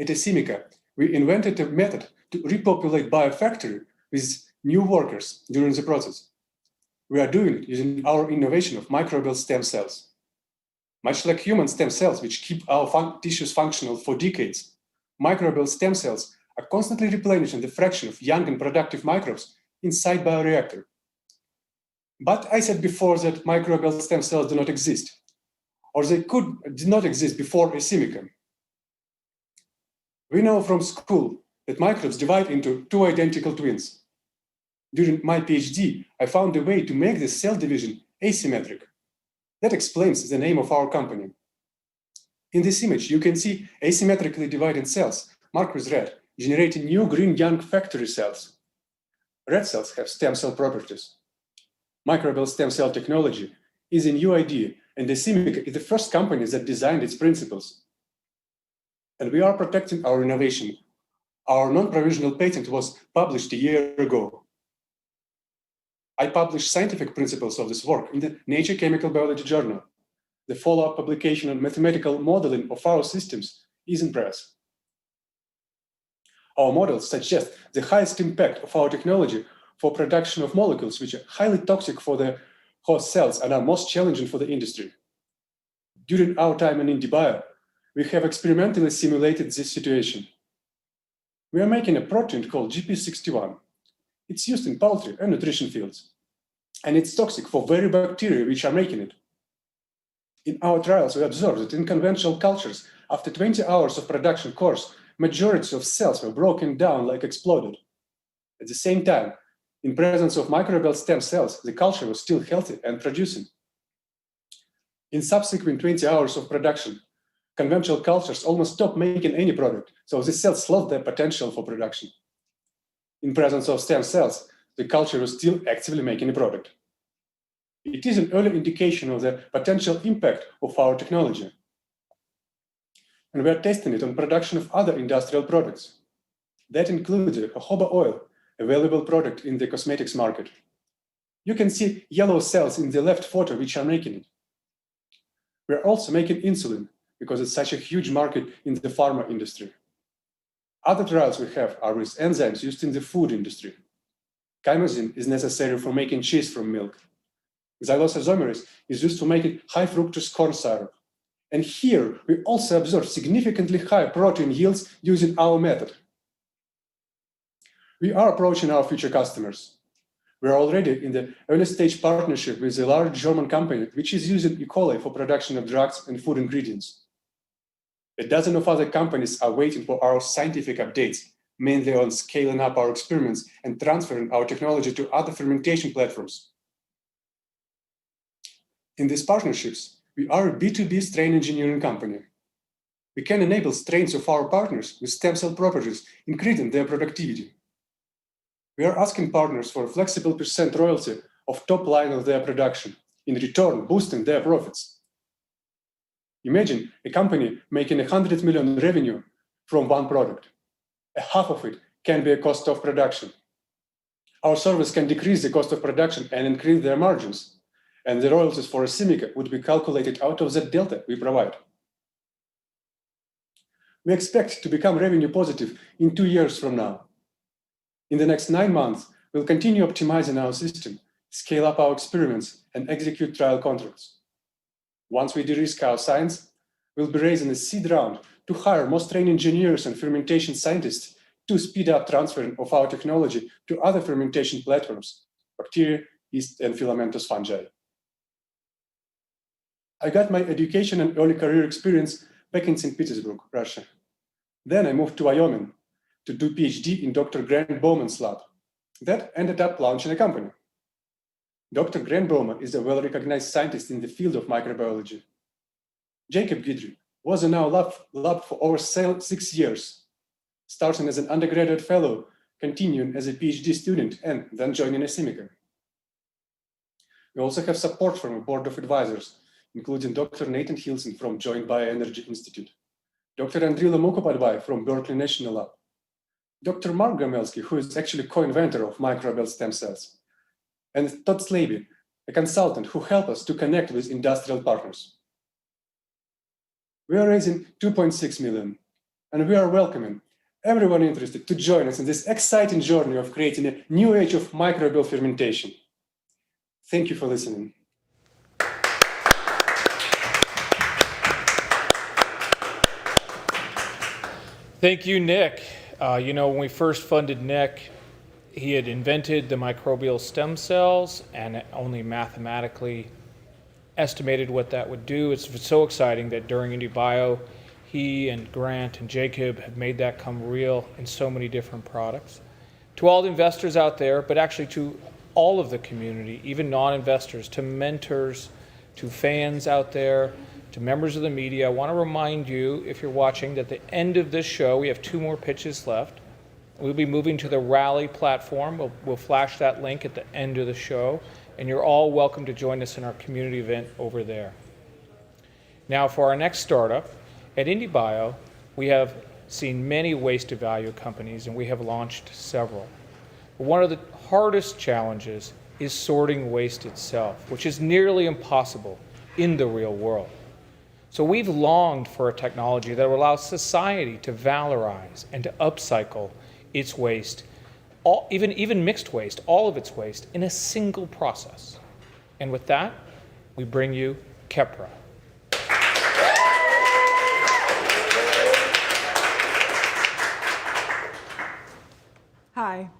At Asimica, we invented a method to repopulate biofactory with new workers during the process. We are doing it using our innovation of microbial stem cells. Much like human stem cells, which keep our tissues functional for decades, microbial stem cells are constantly replenishing the fraction of young and productive microbes inside bioreactor. But I said before that microbial stem cells do not exist, or they did not exist before Asimicum. We know from school that microbes divide into two identical twins. During my PhD, I found a way to make this cell division asymmetric. That explains the name of our company. In this image, you can see asymmetrically divided cells, marked with red, generating new green young factory cells. Red cells have stem cell properties. Microbial stem cell technology is a new idea, and Asimica is the first company that designed its principles. And we are protecting our innovation. Our non-provisional patent was published a year ago. I published scientific principles of this work in the Nature Chemical Biology journal. The follow-up publication on mathematical modeling of our systems is in press. Our models suggest the highest impact of our technology for production of molecules which are highly toxic for the host cells and are most challenging for the industry. During our time in Indiebio, we have experimentally simulated this situation. We are making a protein called GP61. It's used in poultry and nutrition fields, and it's toxic for very bacteria which are making it. In our trials, we observed that in conventional cultures, after 20 hours of production course, majority of cells were broken down like exploded. At the same time, in presence of microbial stem cells, the culture was still healthy and producing. In subsequent 20 hours of production, conventional cultures almost stopped making any product, so the cells lost their potential for production. In presence of stem cells, the culture was still actively making a product. It is an early indication of the potential impact of our technology. And we are testing it on production of other industrial products. That includes the jojoba oil, a valuable product in the cosmetics market. You can see yellow cells in the left photo which are making it. We are also making insulin because it's such a huge market in the pharma industry. Other trials we have are with enzymes used in the food industry. Chymosin is necessary for making cheese from milk. Xylosazomerase is used for making high fructose corn syrup. And here we also observe significantly higher protein yields using our method. We are approaching our future customers. We are already in the early stage partnership with a large German company which is using E. coli for production of drugs and food ingredients. A dozen of other companies are waiting for our scientific updates, mainly on scaling up our experiments and transferring our technology to other fermentation platforms. In these partnerships, we are a B2B strain engineering company. We can enable strains of our partners with stem cell properties, increasing their productivity. We are asking partners for a flexible % royalty of top line of their production, in return boosting their profits. Imagine a company making 100 million revenue from one product. A half of it can be a cost of production. Our service can decrease the cost of production and increase their margins, and the royalties for Asimica would be calculated out of that delta we provide. We expect to become revenue positive in 2 years from now. In the next 9 months, we'll continue optimizing our system, scale up our experiments, and execute trial contracts. Once we de-risk our science, we'll be raising a seed round to hire more strain engineers and fermentation scientists to speed up transferring of our technology to other fermentation platforms, bacteria, yeast, and filamentous fungi. I got my education and early career experience back in St. Petersburg, Russia. Then I moved to Wyoming to do PhD in Dr. Grant Bowman's lab. That ended up launching a company. Dr. Grant Bowman is a well-recognized scientist in the field of microbiology. Jacob Guidry was in our lab for over 6 years, starting as an undergraduate fellow, continuing as a PhD student, and then joining Asimica. We also have support from a board of advisors, including Dr. Nathan Hilson from Joint Bioenergy Institute, Dr. Andrila Mukhopadhyay from Berkeley National Lab, Dr. Mark Gamelsky, who is actually co-inventor of microbial stem cells, and Todd Slaby, a consultant who helped us to connect with industrial partners. We are raising 2.6 million, and we are welcoming everyone interested to join us in this exciting journey of creating a new age of microbial fermentation. Thank you for listening. Thank you, Nick. When we first funded Nick, he had invented the microbial stem cells and only mathematically estimated what that would do. It's so exciting that during Indiebio, he and Grant and Jacob have made that come real in so many different products. To all the investors out there, but actually to all of the community, even non-investors, to mentors, to fans out there, to members of the media, I want to remind you, if you're watching, that at the end of this show, we have 2 more pitches left. We'll be moving to the Rally platform. We'll flash that link at the end of the show, and you're all welcome to join us in our community event over there. Now, for our next startup, at Indiebio, we have seen many waste-to-value companies, and we have launched several. But one of the hardest challenges is sorting waste itself, which is nearly impossible in the real world. So we've longed for a technology that will allow society to valorize and to upcycle its waste, even mixed waste, all of its waste, in a single process. And with that, we bring you Kepra. Hi,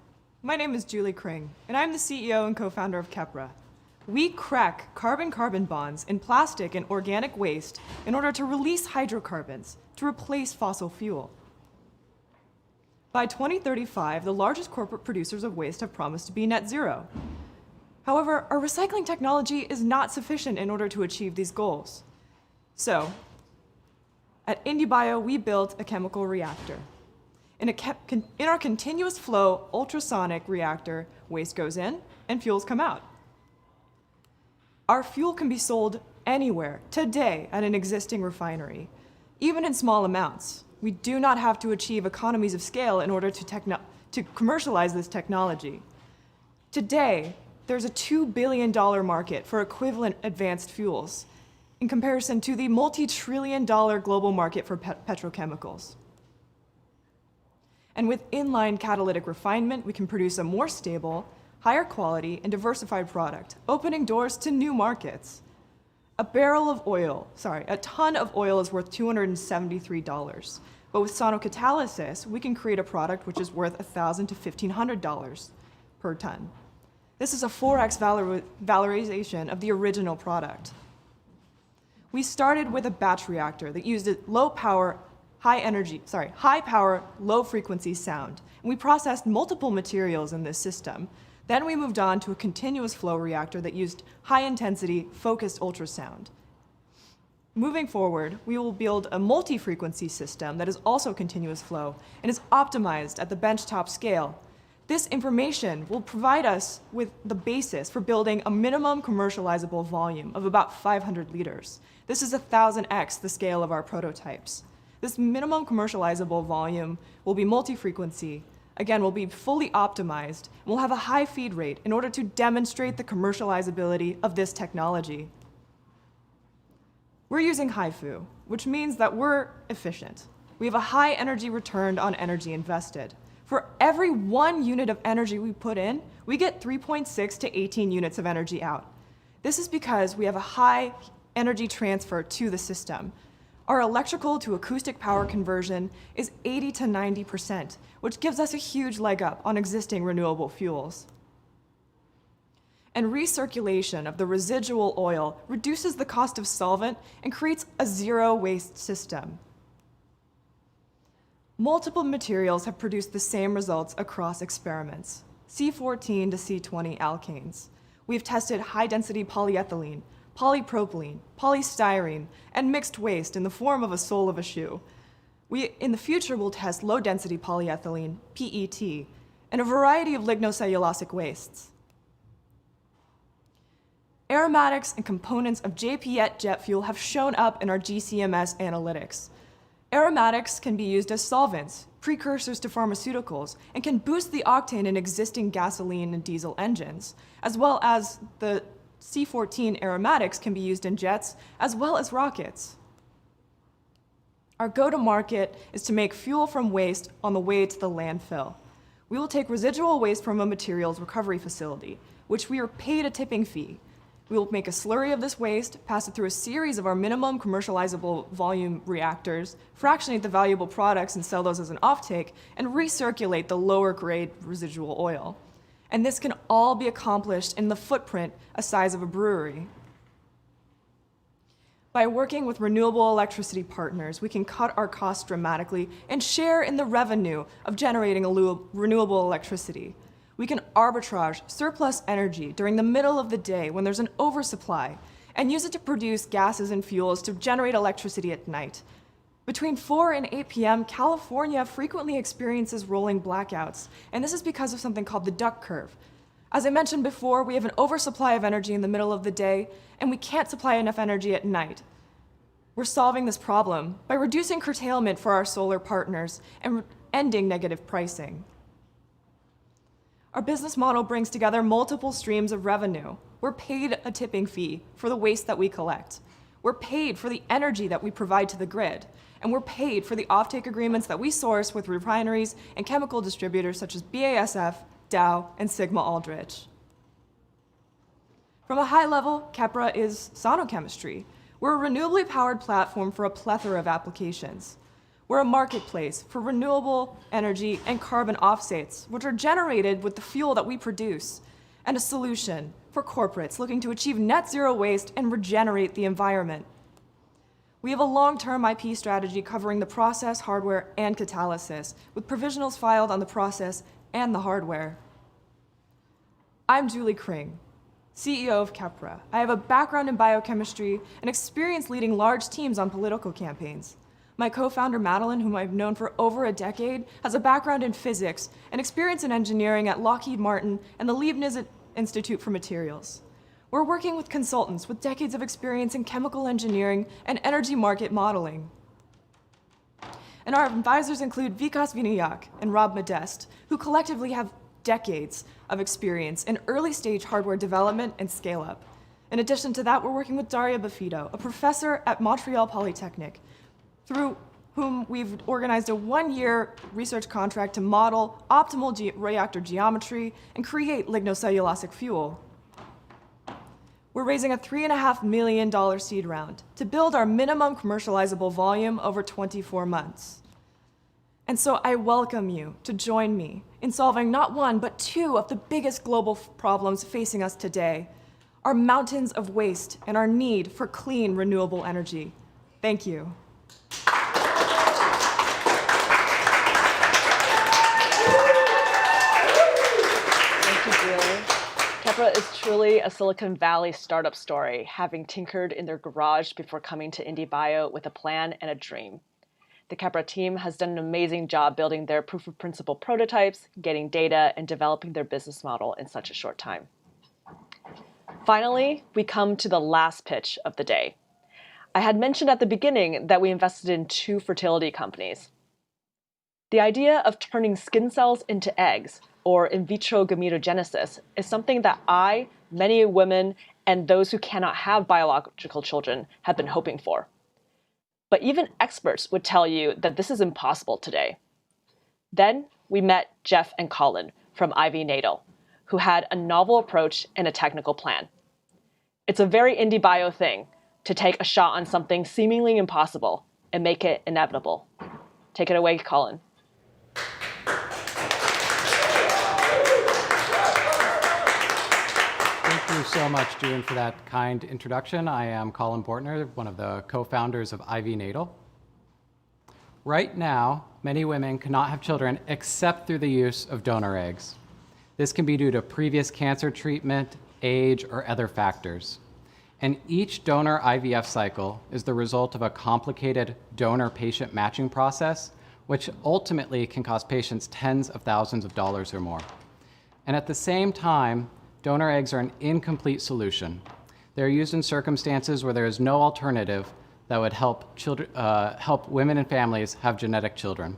my name is Julie Kring, and I'm the CEO and co-founder of Kepra. We crack carbon-carbon bonds in plastic and organic waste in order to release hydrocarbons to replace fossil fuel. By 2035, the largest corporate producers of waste have promised to be net zero. However, our recycling technology is not sufficient in order to achieve these goals. So, at Indiebio, we built a chemical reactor. In our continuous flow ultrasonic reactor, waste goes in and fuels come out. Our fuel can be sold anywhere, today, at an existing refinery, even in small amounts. We do not have to achieve economies of scale in order to commercialize this technology. Today, there's a $2 billion market for equivalent advanced fuels in comparison to the multi-trillion-dollar global market for petrochemicals. And with inline catalytic refinement, we can produce a more stable, higher quality, and diversified product, opening doors to new markets. A ton of oil is worth $273. But with sonocatalysis, we can create a product which is worth $1,000 to $1,500 per ton. This is a 4x valorization of the original product. We started with a batch reactor that used a high power, low frequency sound. And we processed multiple materials in this system. Then we moved on to a continuous flow reactor that used high intensity, focused ultrasound. Moving forward, we will build a multi-frequency system that is also continuous flow and is optimized at the benchtop scale. This information will provide us with the basis for building a minimum commercializable volume of about 500 liters. This is 1,000x the scale of our prototypes. This minimum commercializable volume will be multi-frequency. Again, will be fully optimized, and we'll have a high feed rate in order to demonstrate the commercializability of this technology. We're using HIFU, which means that we're efficient. We have a high energy return on energy invested. For every 1 unit of energy we put in, we get 3.6 to 18 units of energy out. This is because we have a high energy transfer to the system. Our electrical to acoustic power conversion is 80 to 90%, which gives us a huge leg up on existing renewable fuels. And recirculation of the residual oil reduces the cost of solvent and creates a zero waste system. Multiple materials have produced the same results across experiments, C14 to C20 alkanes. We've tested high-density polyethylene, polypropylene, polystyrene, and mixed waste in the form of a sole of a shoe. We, in the future, will test low-density polyethylene, PET, and a variety of lignocellulosic wastes. Aromatics and components of JPET jet fuel have shown up in our GCMS analytics. Aromatics can be used as solvents, precursors to pharmaceuticals, and can boost the octane in existing gasoline and diesel engines, as well as the C14 aromatics can be used in jets as well as rockets. Our go-to-market is to make fuel from waste on the way to the landfill. We will take residual waste from a materials recovery facility, which we are paid a tipping fee. We will make a slurry of this waste, pass it through a series of our minimum commercializable volume reactors, fractionate the valuable products and sell those as an offtake, and recirculate the lower grade residual oil. And this can all be accomplished in the footprint a size of a brewery. By working with renewable electricity partners, we can cut our costs dramatically and share in the revenue of generating renewable electricity. We can arbitrage surplus energy during the middle of the day when there's an oversupply and use it to produce gases and fuels to generate electricity at night. Between 4 and 8 p.m., California frequently experiences rolling blackouts, and this is because of something called the duck curve. As I mentioned before, we have an oversupply of energy in the middle of the day, and we can't supply enough energy at night. We're solving this problem by reducing curtailment for our solar partners and ending negative pricing. Our business model brings together multiple streams of revenue. We're paid a tipping fee for the waste that we collect. We're paid for the energy that we provide to the grid. And we're paid for the offtake agreements that we source with refineries and chemical distributors such as BASF, Dow, and Sigma Aldrich. From a high level, Kepra is sonochemistry. We're a renewably powered platform for a plethora of applications. We're a marketplace for renewable energy and carbon offsets, which are generated with the fuel that we produce, and a solution for corporates looking to achieve net zero waste and regenerate the environment. We have a long-term IP strategy covering the process, hardware, and catalysis, with provisionals filed on the process and the hardware. I'm Julie Kring, CEO of Kepra. I have a background in biochemistry and experience leading large teams on political campaigns. My co-founder, Madeline, whom I've known for over a decade, has a background in physics and experience in engineering at Lockheed Martin and the Leibniz Institute for Materials. We're working with consultants with decades of experience in chemical engineering and energy market modeling. And our advisors include Vikas Vinayak and Rob Modeste, who collectively have decades of experience in early-stage hardware development and scale-up. In addition to that, we're working with Daria Bafito, a professor at Montreal Polytechnic, through whom we've organized a one-year research contract to model optimal reactor geometry and create lignocellulosic fuel. We're raising a $3.5 million seed round to build our minimum commercializable volume over 24 months. And so I welcome you to join me in solving not one, but two of the biggest global problems facing us today, our mountains of waste and our need for clean, renewable energy. Thank you. Kepra is truly a Silicon Valley startup story, having tinkered in their garage before coming to Indiebio with a plan and a dream. The Kepra team has done an amazing job building their proof of principle prototypes, getting data, and developing their business model in such a short time. Finally, we come to the last pitch of the day. I had mentioned at the beginning that we invested in 2 fertility companies. The idea of turning skin cells into eggs, or in vitro gametogenesis, is something that I, many women, and those who cannot have biological children have been hoping for. But even experts would tell you that this is impossible today. Then we met Jeff and Colin from IV Natal, who had a novel approach and a technical plan. It's a very Indiebio thing to take a shot on something seemingly impossible and make it inevitable. Take it away, Colin. Thank you so much, June, for that kind introduction. I am Colin Bortner, one of the co-founders of IV Natal. Right now, many women cannot have children except through the use of donor eggs. This can be due to previous cancer treatment, age, or other factors. And each donor IVF cycle is the result of a complicated donor-patient matching process, which ultimately can cost patients tens of thousands of dollars or more. And at the same time, donor eggs are an incomplete solution. They're used in circumstances where there is no alternative that would help women and families have genetic children.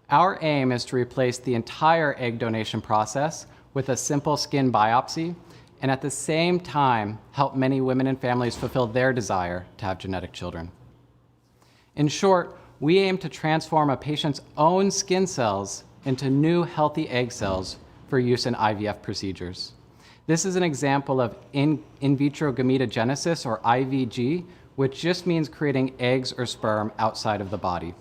Our aim is to replace the entire egg donation process with a simple skin biopsy, and at the same time, help many women and families fulfill their desire to have genetic children. In short, we aim to transform a patient's own skin cells into new healthy egg cells for use in IVF procedures. This is an example of in vitro gametogenesis, or IVG, which just means creating eggs or sperm outside of the body.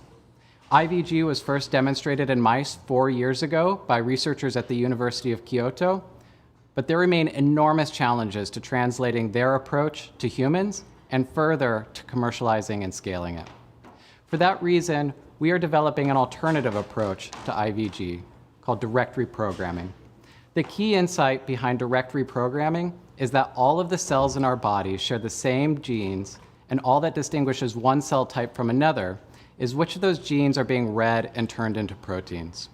IVG was first demonstrated in mice 4 years ago by researchers at the University of Kyoto, but there remain enormous challenges to translating their approach to humans and further to commercializing and scaling it. For that reason, we are developing an alternative approach to IVG called direct reprogramming. The key insight behind direct reprogramming is that all of the cells in our body share the same genes, and all that distinguishes one cell type from another is which of those genes are being read and turned into proteins.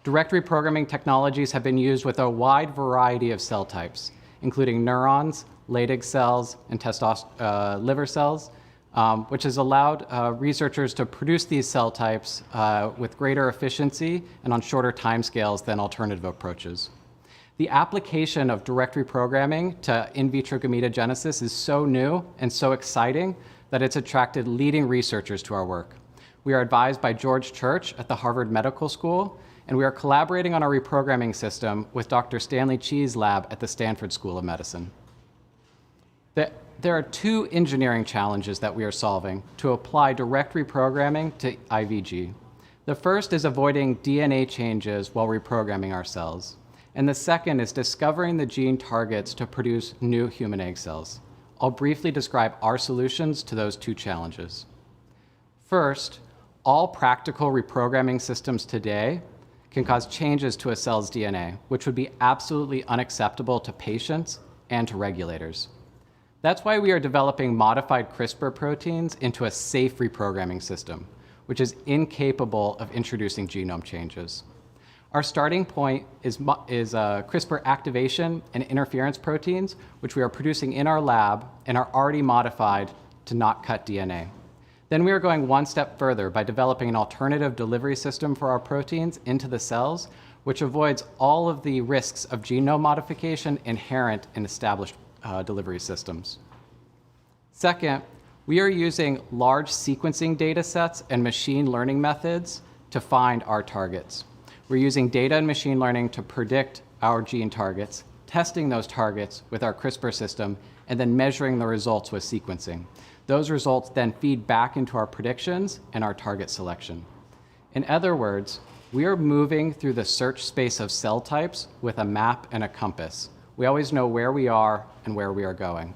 Direct reprogramming technologies have been used with a wide variety of cell types, including neurons, Leydig cells, and liver cells, which has allowed researchers to produce these cell types with greater efficiency and on shorter timescales than alternative approaches. The application of direct reprogramming to in vitro gametogenesis is so new and so exciting that it's attracted leading researchers to our work. We are advised by George Church at the Harvard Medical School, and we are collaborating on our reprogramming system with Dr. Stanley Chi's lab at the Stanford School of Medicine. There are 2 engineering challenges that we are solving to apply direct reprogramming to IVG. The first is avoiding DNA changes while reprogramming our cells, and the second is discovering the gene targets to produce new human egg cells. I'll briefly describe our solutions to those 2 challenges. First, all practical reprogramming systems today can cause changes to a cell's DNA, which would be absolutely unacceptable to patients and to regulators. That's why we are developing modified CRISPR proteins into a safe reprogramming system, which is incapable of introducing genome changes. Our starting point is CRISPR activation and interference proteins, which we are producing in our lab and are already modified to not cut DNA. Then we are going one step further by developing an alternative delivery system for our proteins into the cells, which avoids all of the risks of genome modification inherent in established delivery systems. Second, we are using large sequencing data sets and machine learning methods to find our targets. We're using data and machine learning to predict our gene targets, testing those targets with our CRISPR system, and then measuring the results with sequencing. Those results then feed back into our predictions and our target selection. In other words, we are moving through the search space of cell types with a map and a compass. We always know where we are and where we are going.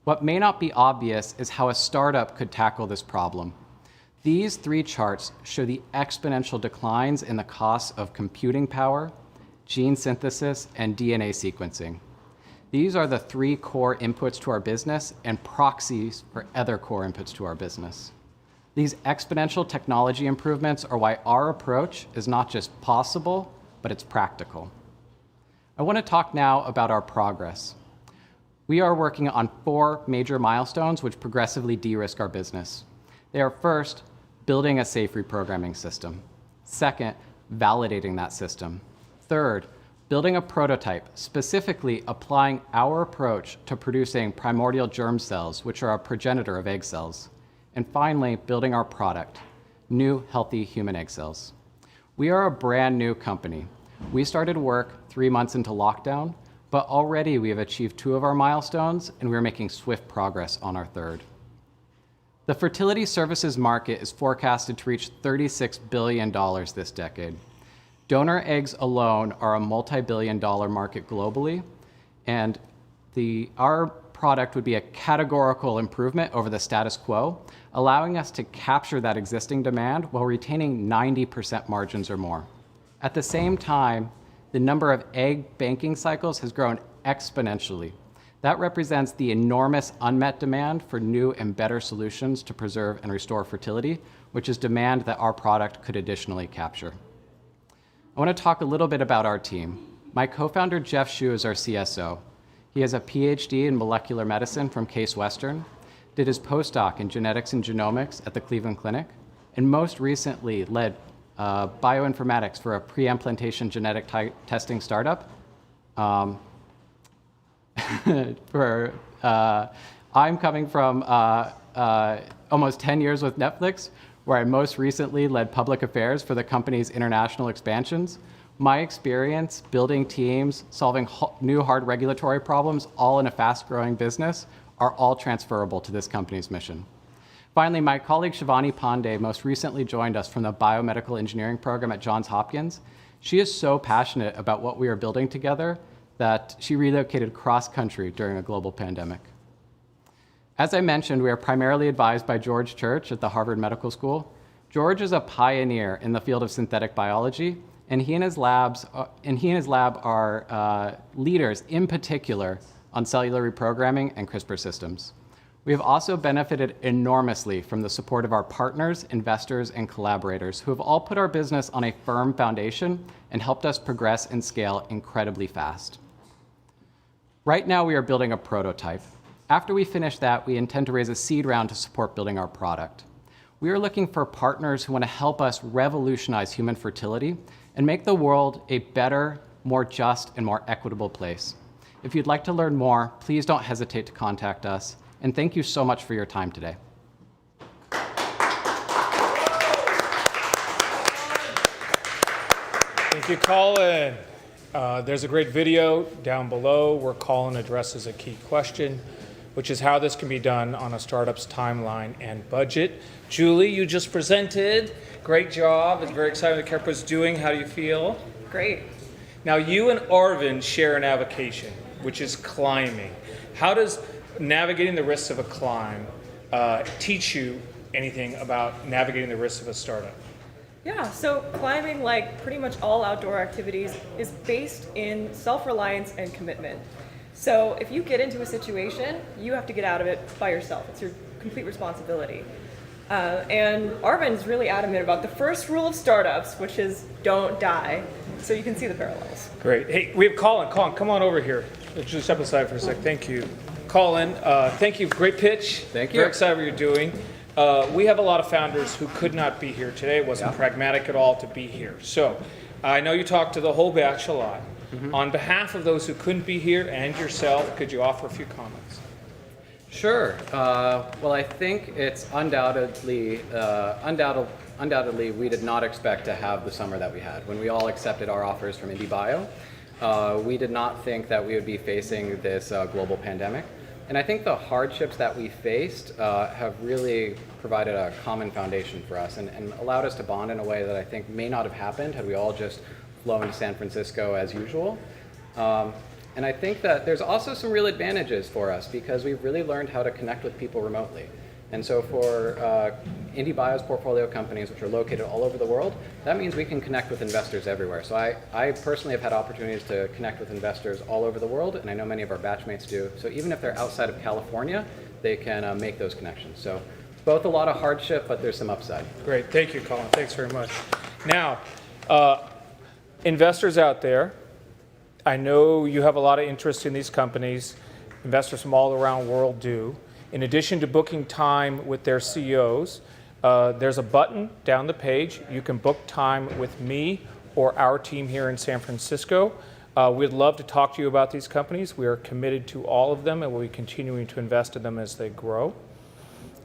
What may not be obvious is how a startup could tackle this problem. These 3 charts show the exponential declines in the costs of computing power, gene synthesis, and DNA sequencing. These are the 3 core inputs to our business and proxies for other core inputs to our business. These exponential technology improvements are why our approach is not just possible, but it's practical. I want to talk now about our progress. We are working on 4 major milestones which progressively de-risk our business. They are first, building a safe reprogramming system. Second, validating that system. Third, building a prototype, specifically applying our approach to producing primordial germ cells, which are a progenitor of egg cells. And finally, building our product, new healthy human egg cells. We are a brand new company. We started work 3 months into lockdown, but already we have achieved 2 of our milestones, and we are making swift progress on our 3rd. The fertility services market is forecasted to reach $36 billion this decade. Donor eggs alone are a multi-billion-dollar market globally, and our product would be a categorical improvement over the status quo, allowing us to capture that existing demand while retaining 90% margins or more. At the same time, the number of egg banking cycles has grown exponentially. That represents the enormous unmet demand for new and better solutions to preserve and restore fertility, which is demand that our product could additionally capture. I want to talk a little bit about our team. My co-founder, Jeff Xu, is our CSO. He has a PhD in molecular medicine from Case Western, did his postdoc in genetics and genomics at the Cleveland Clinic, and most recently led bioinformatics for a pre-implantation genetic testing startup. I'm coming from almost 10 years with Netflix, where I most recently led public affairs for the company's international expansions. My experience building teams, solving new hard regulatory problems, all in a fast-growing business, are all transferable to this company's mission. Finally, my colleague Shivani Pandey most recently joined us from the biomedical engineering program at Johns Hopkins. She is so passionate about what we are building together that she relocated cross-country during a global pandemic. As I mentioned, we are primarily advised by George Church at the Harvard Medical School. George is a pioneer in the field of synthetic biology, and he and his lab are leaders, in particular, on cellular reprogramming and CRISPR systems. We have also benefited enormously from the support of our partners, investors, and collaborators who have all put our business on a firm foundation and helped us progress and scale incredibly fast. Right now, we are building a prototype. After we finish that, we intend to raise a seed round to support building our product. We are looking for partners who want to help us revolutionize human fertility and make the world a better, more just, and more equitable place. If you'd like to learn more, please don't hesitate to contact us. And thank you so much for your time today. Thank you, Colin. There's a great video down below where Colin addresses a key question, which is how this can be done on a startup's timeline and budget. Julie, you just presented. Great job. It's very exciting what Kepra's doing. How do you feel? Great. Now, you and Arvind share an avocation, which is climbing. How does navigating the risks of a climb teach you anything about navigating the risks of a startup? Yeah, so climbing, like pretty much all outdoor activities, is based in self-reliance and commitment. So if you get into a situation, you have to get out of it by yourself. It's your complete responsibility. And Arvind's really adamant about the first rule of startups, which is don't die. So you can see the parallels. Great. Hey, we have Colin. Colin, come on over here. Let's just step aside for a sec. Thank you. Colin, thank you. Great pitch. Thank you. Very excited what you're doing. We have a lot of founders who could not be here today. It wasn't pragmatic at all to be here. So I know you talked to the whole batch a lot. On behalf of those who couldn't be here and yourself, could you offer a few comments? Sure. Well, I think it's undoubtedly we did not expect to have the summer that we had. When we all accepted our offers from Indiebio, we did not think that we would be facing this global pandemic. And I think the hardships that we faced have really provided a common foundation for us and allowed us to bond in a way that I think may not have happened had we all just flown to San Francisco as usual. And I think that there's also some real advantages for us because we've really learned how to connect with people remotely. And so for Indiebio's portfolio companies, which are located all over the world, that means we can connect with investors everywhere. So I personally have had opportunities to connect with investors all over the world, and I know many of our batchmates do. So even if they're outside of California, they can make those connections. So both a lot of hardship, but there's some upside. Great. Thank you, Colin. Thanks very much. Now, investors out there, I know you have a lot of interest in these companies. Investors from all around the world do. In addition to booking time with their CEOs, there's a button down the page. You can book time with me or our team here in San Francisco. We'd love to talk to you about these companies. We are committed to all of them and we'll be continuing to invest in them as they grow.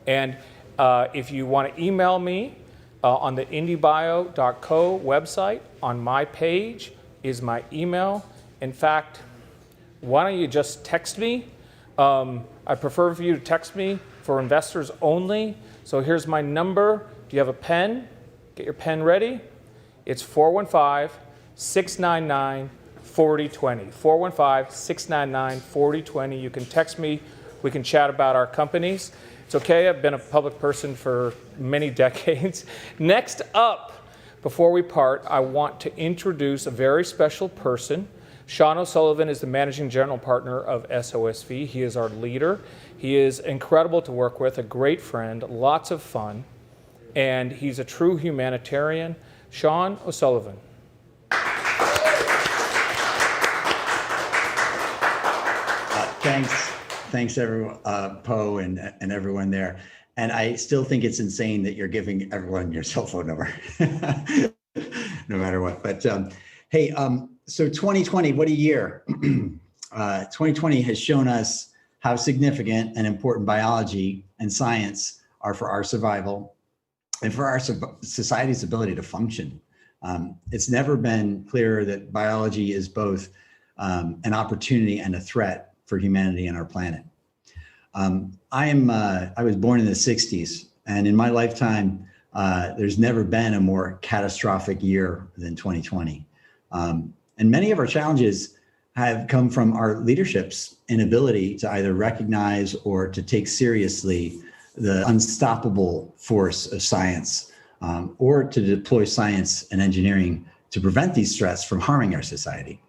And if you want to email me on the indiebio.co website, on my page is my email. In fact, why don't you just text me? I prefer for you to text me for investors only. So here's my number. Do you have a pen? Get your pen ready. It's 415-699-4020. 415-699-4020. You can text me. We can chat about our companies. It's okay. I've been a public person for many decades. Next up, before we part, I want to introduce a very special person. Sean O'Sullivan is the managing general partner of SOSV. He is our leader. He is incredible to work with, a great friend, lots of fun, and he's a true humanitarian. Sean O'Sullivan. Thanks everyone, Poe and everyone there. And I still think it's insane that you're giving everyone your cell phone number, no matter what. But hey, so 2020, what a year. 2020 has shown us how significant and important biology and science are for our survival. and for our society's ability to function. It's never been clearer that biology is both an opportunity and a threat for humanity and our planet. I was born in the 60s, and in my lifetime, there's never been a more catastrophic year than 2020. And many of our challenges have come from our leadership's inability to either recognize or to take seriously the unstoppable force of science, or to deploy science and engineering to prevent these threats from harming our society.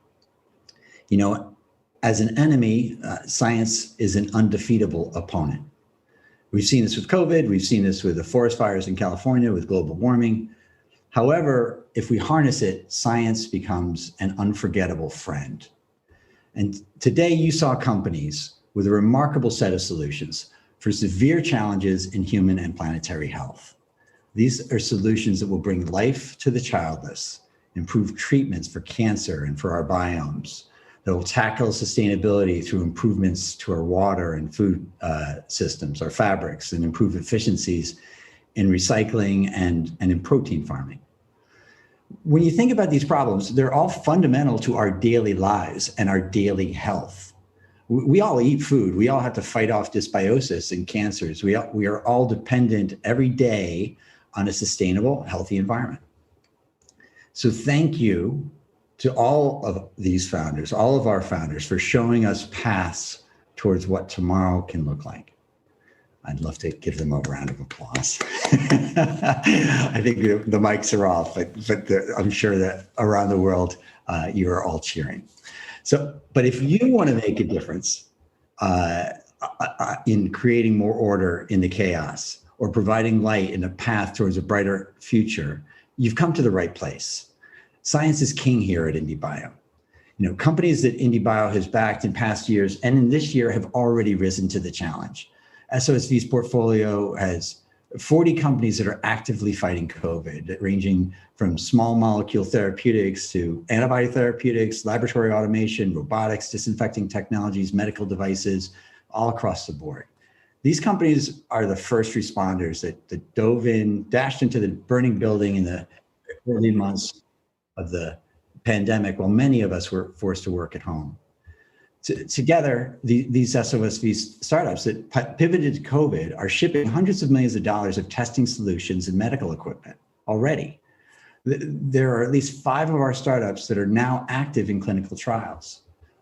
You know, as an enemy, science is an undefeatable opponent. We've seen this with COVID, we've seen this with the forest fires in California, with global warming. However, if we harness it, science becomes an unforgettable friend. And today you saw companies with a remarkable set of solutions for severe challenges in human and planetary health. These are solutions that will bring life to the childless, improve treatments for cancer and for our biomes, that will tackle sustainability through improvements to our water and food systems, our fabrics, and improve efficiencies in recycling and in protein farming. When you think about these problems, they're all fundamental to our daily lives and our daily health. We all eat food. We all have to fight off dysbiosis and cancers. We are all dependent every day on a sustainable, healthy environment. So thank you to all of these founders, all of our founders, for showing us paths towards what tomorrow can look like. I'd love to give them a round of applause. I think the mics are off, but I'm sure that around the world, you are all cheering. So, but if you want to make a difference in creating more order in the chaos, or providing light in a path towards a brighter future, you've come to the right place. Science is king here at Indiebio. You know, companies that Indiebio has backed in past years and in this year have already risen to the challenge. SOSV's portfolio has 40 companies that are actively fighting COVID, ranging from small molecule therapeutics to antibody therapeutics, laboratory automation, robotics, disinfecting technologies, medical devices, all across the board. These companies are the first responders that dashed into the burning building in the early months of the pandemic, while many of us were forced to work at home. Together, these SOSV startups that pivoted to COVID are shipping hundreds of millions of dollars of testing solutions and medical equipment already. There are at least 5 of our startups that are now active in clinical trials,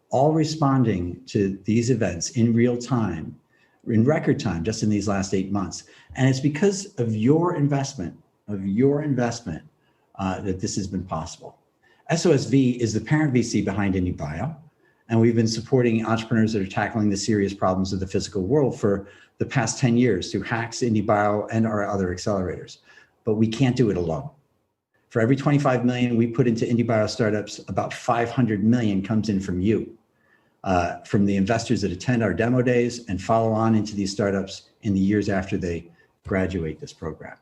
all responding to these events in real time, in record time, just in these last 8 months. And it's because of your investment, that this has been possible. SOSV is the parent VC behind Indiebio, and we've been supporting entrepreneurs that are tackling the serious problems of the physical world for the past 10 years through HACS, Indiebio, and our other accelerators. But we can't do it alone. For every 25 million we put into Indiebio startups, about 500 million comes in from you, from the investors that attend our demo days and follow on into these startups in the years after they graduate this program.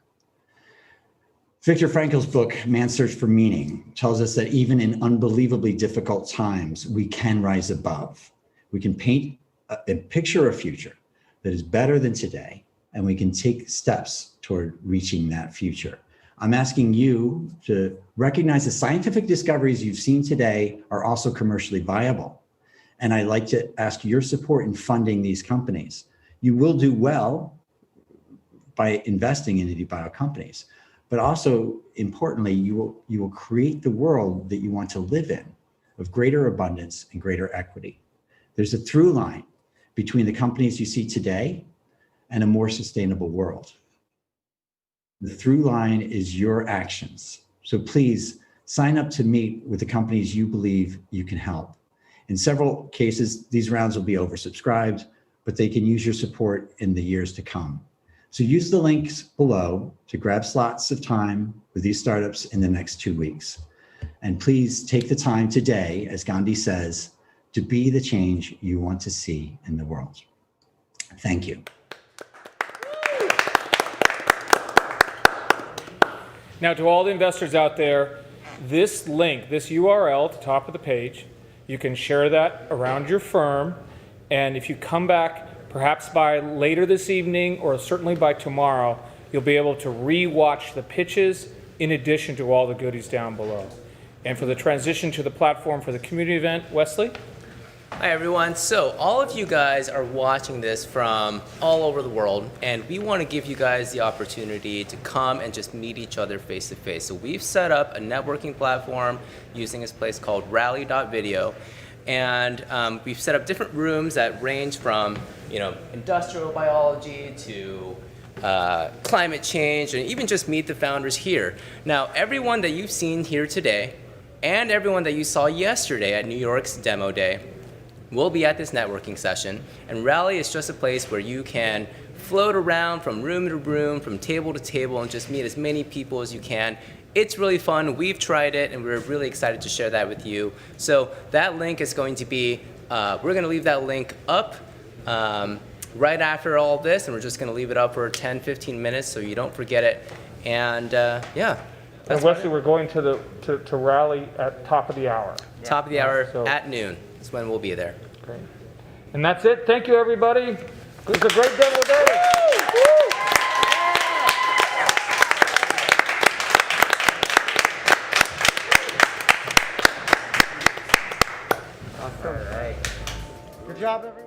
Viktor Frankl's book, Man's Search for Meaning, tells us that even in unbelievably difficult times, we can rise above. We can paint and picture a future that is better than today, and we can take steps toward reaching that future. I'm asking you to recognize the scientific discoveries you've seen today are also commercially viable. And I'd like to ask your support in funding these companies. You will do well by investing in Indiebio companies, but also importantly, you will create the world that you want to live in, of greater abundance and greater equity. There's a through line between the companies you see today and a more sustainable world. The through line is your actions. So please sign up to meet with the companies you believe you can help. In several cases, these rounds will be oversubscribed, but they can use your support in the years to come. So use the links below to grab slots of time with these startups in the next 2 weeks. And please take the time today, as Gandhi says, to be the change you want to see in the world. Thank you. Now, to all the investors out there, this link, this URL at the top of the page, you can share that around your firm. And if you come back, perhaps by later this evening or certainly by tomorrow, You'll be able to re-watch the pitches in addition to all the goodies down below. And for the transition to the platform for the community event, Wesley? Hi everyone. So all of you guys are watching this from all over the world, and we want to give you guys the opportunity to come and just meet each other face to face. So we've set up a networking platform using this place called rally.video, and we've set up different rooms that range from industrial biology to climate change, and even just meet the founders here. Now everyone that you've seen here today and everyone that you saw yesterday at New York's demo day will be at this networking session, and Rally is just a place where you can float around from room to room, from table to table, and just meet as many people as you can. It's really fun. We've tried it, and we're really excited to share that with you. So that link is going to be, we're going to leave that link up right after all this, and we're just going to leave it up for 10, 15 minutes so you don't forget it. And yeah. And Wesley, we're going to Rally at top of the hour. Top of the hour at noon. That's when we'll be there. Great. And that's it. Thank you, everybody. It was a great demo day. Awesome. All right. Good job, everyone.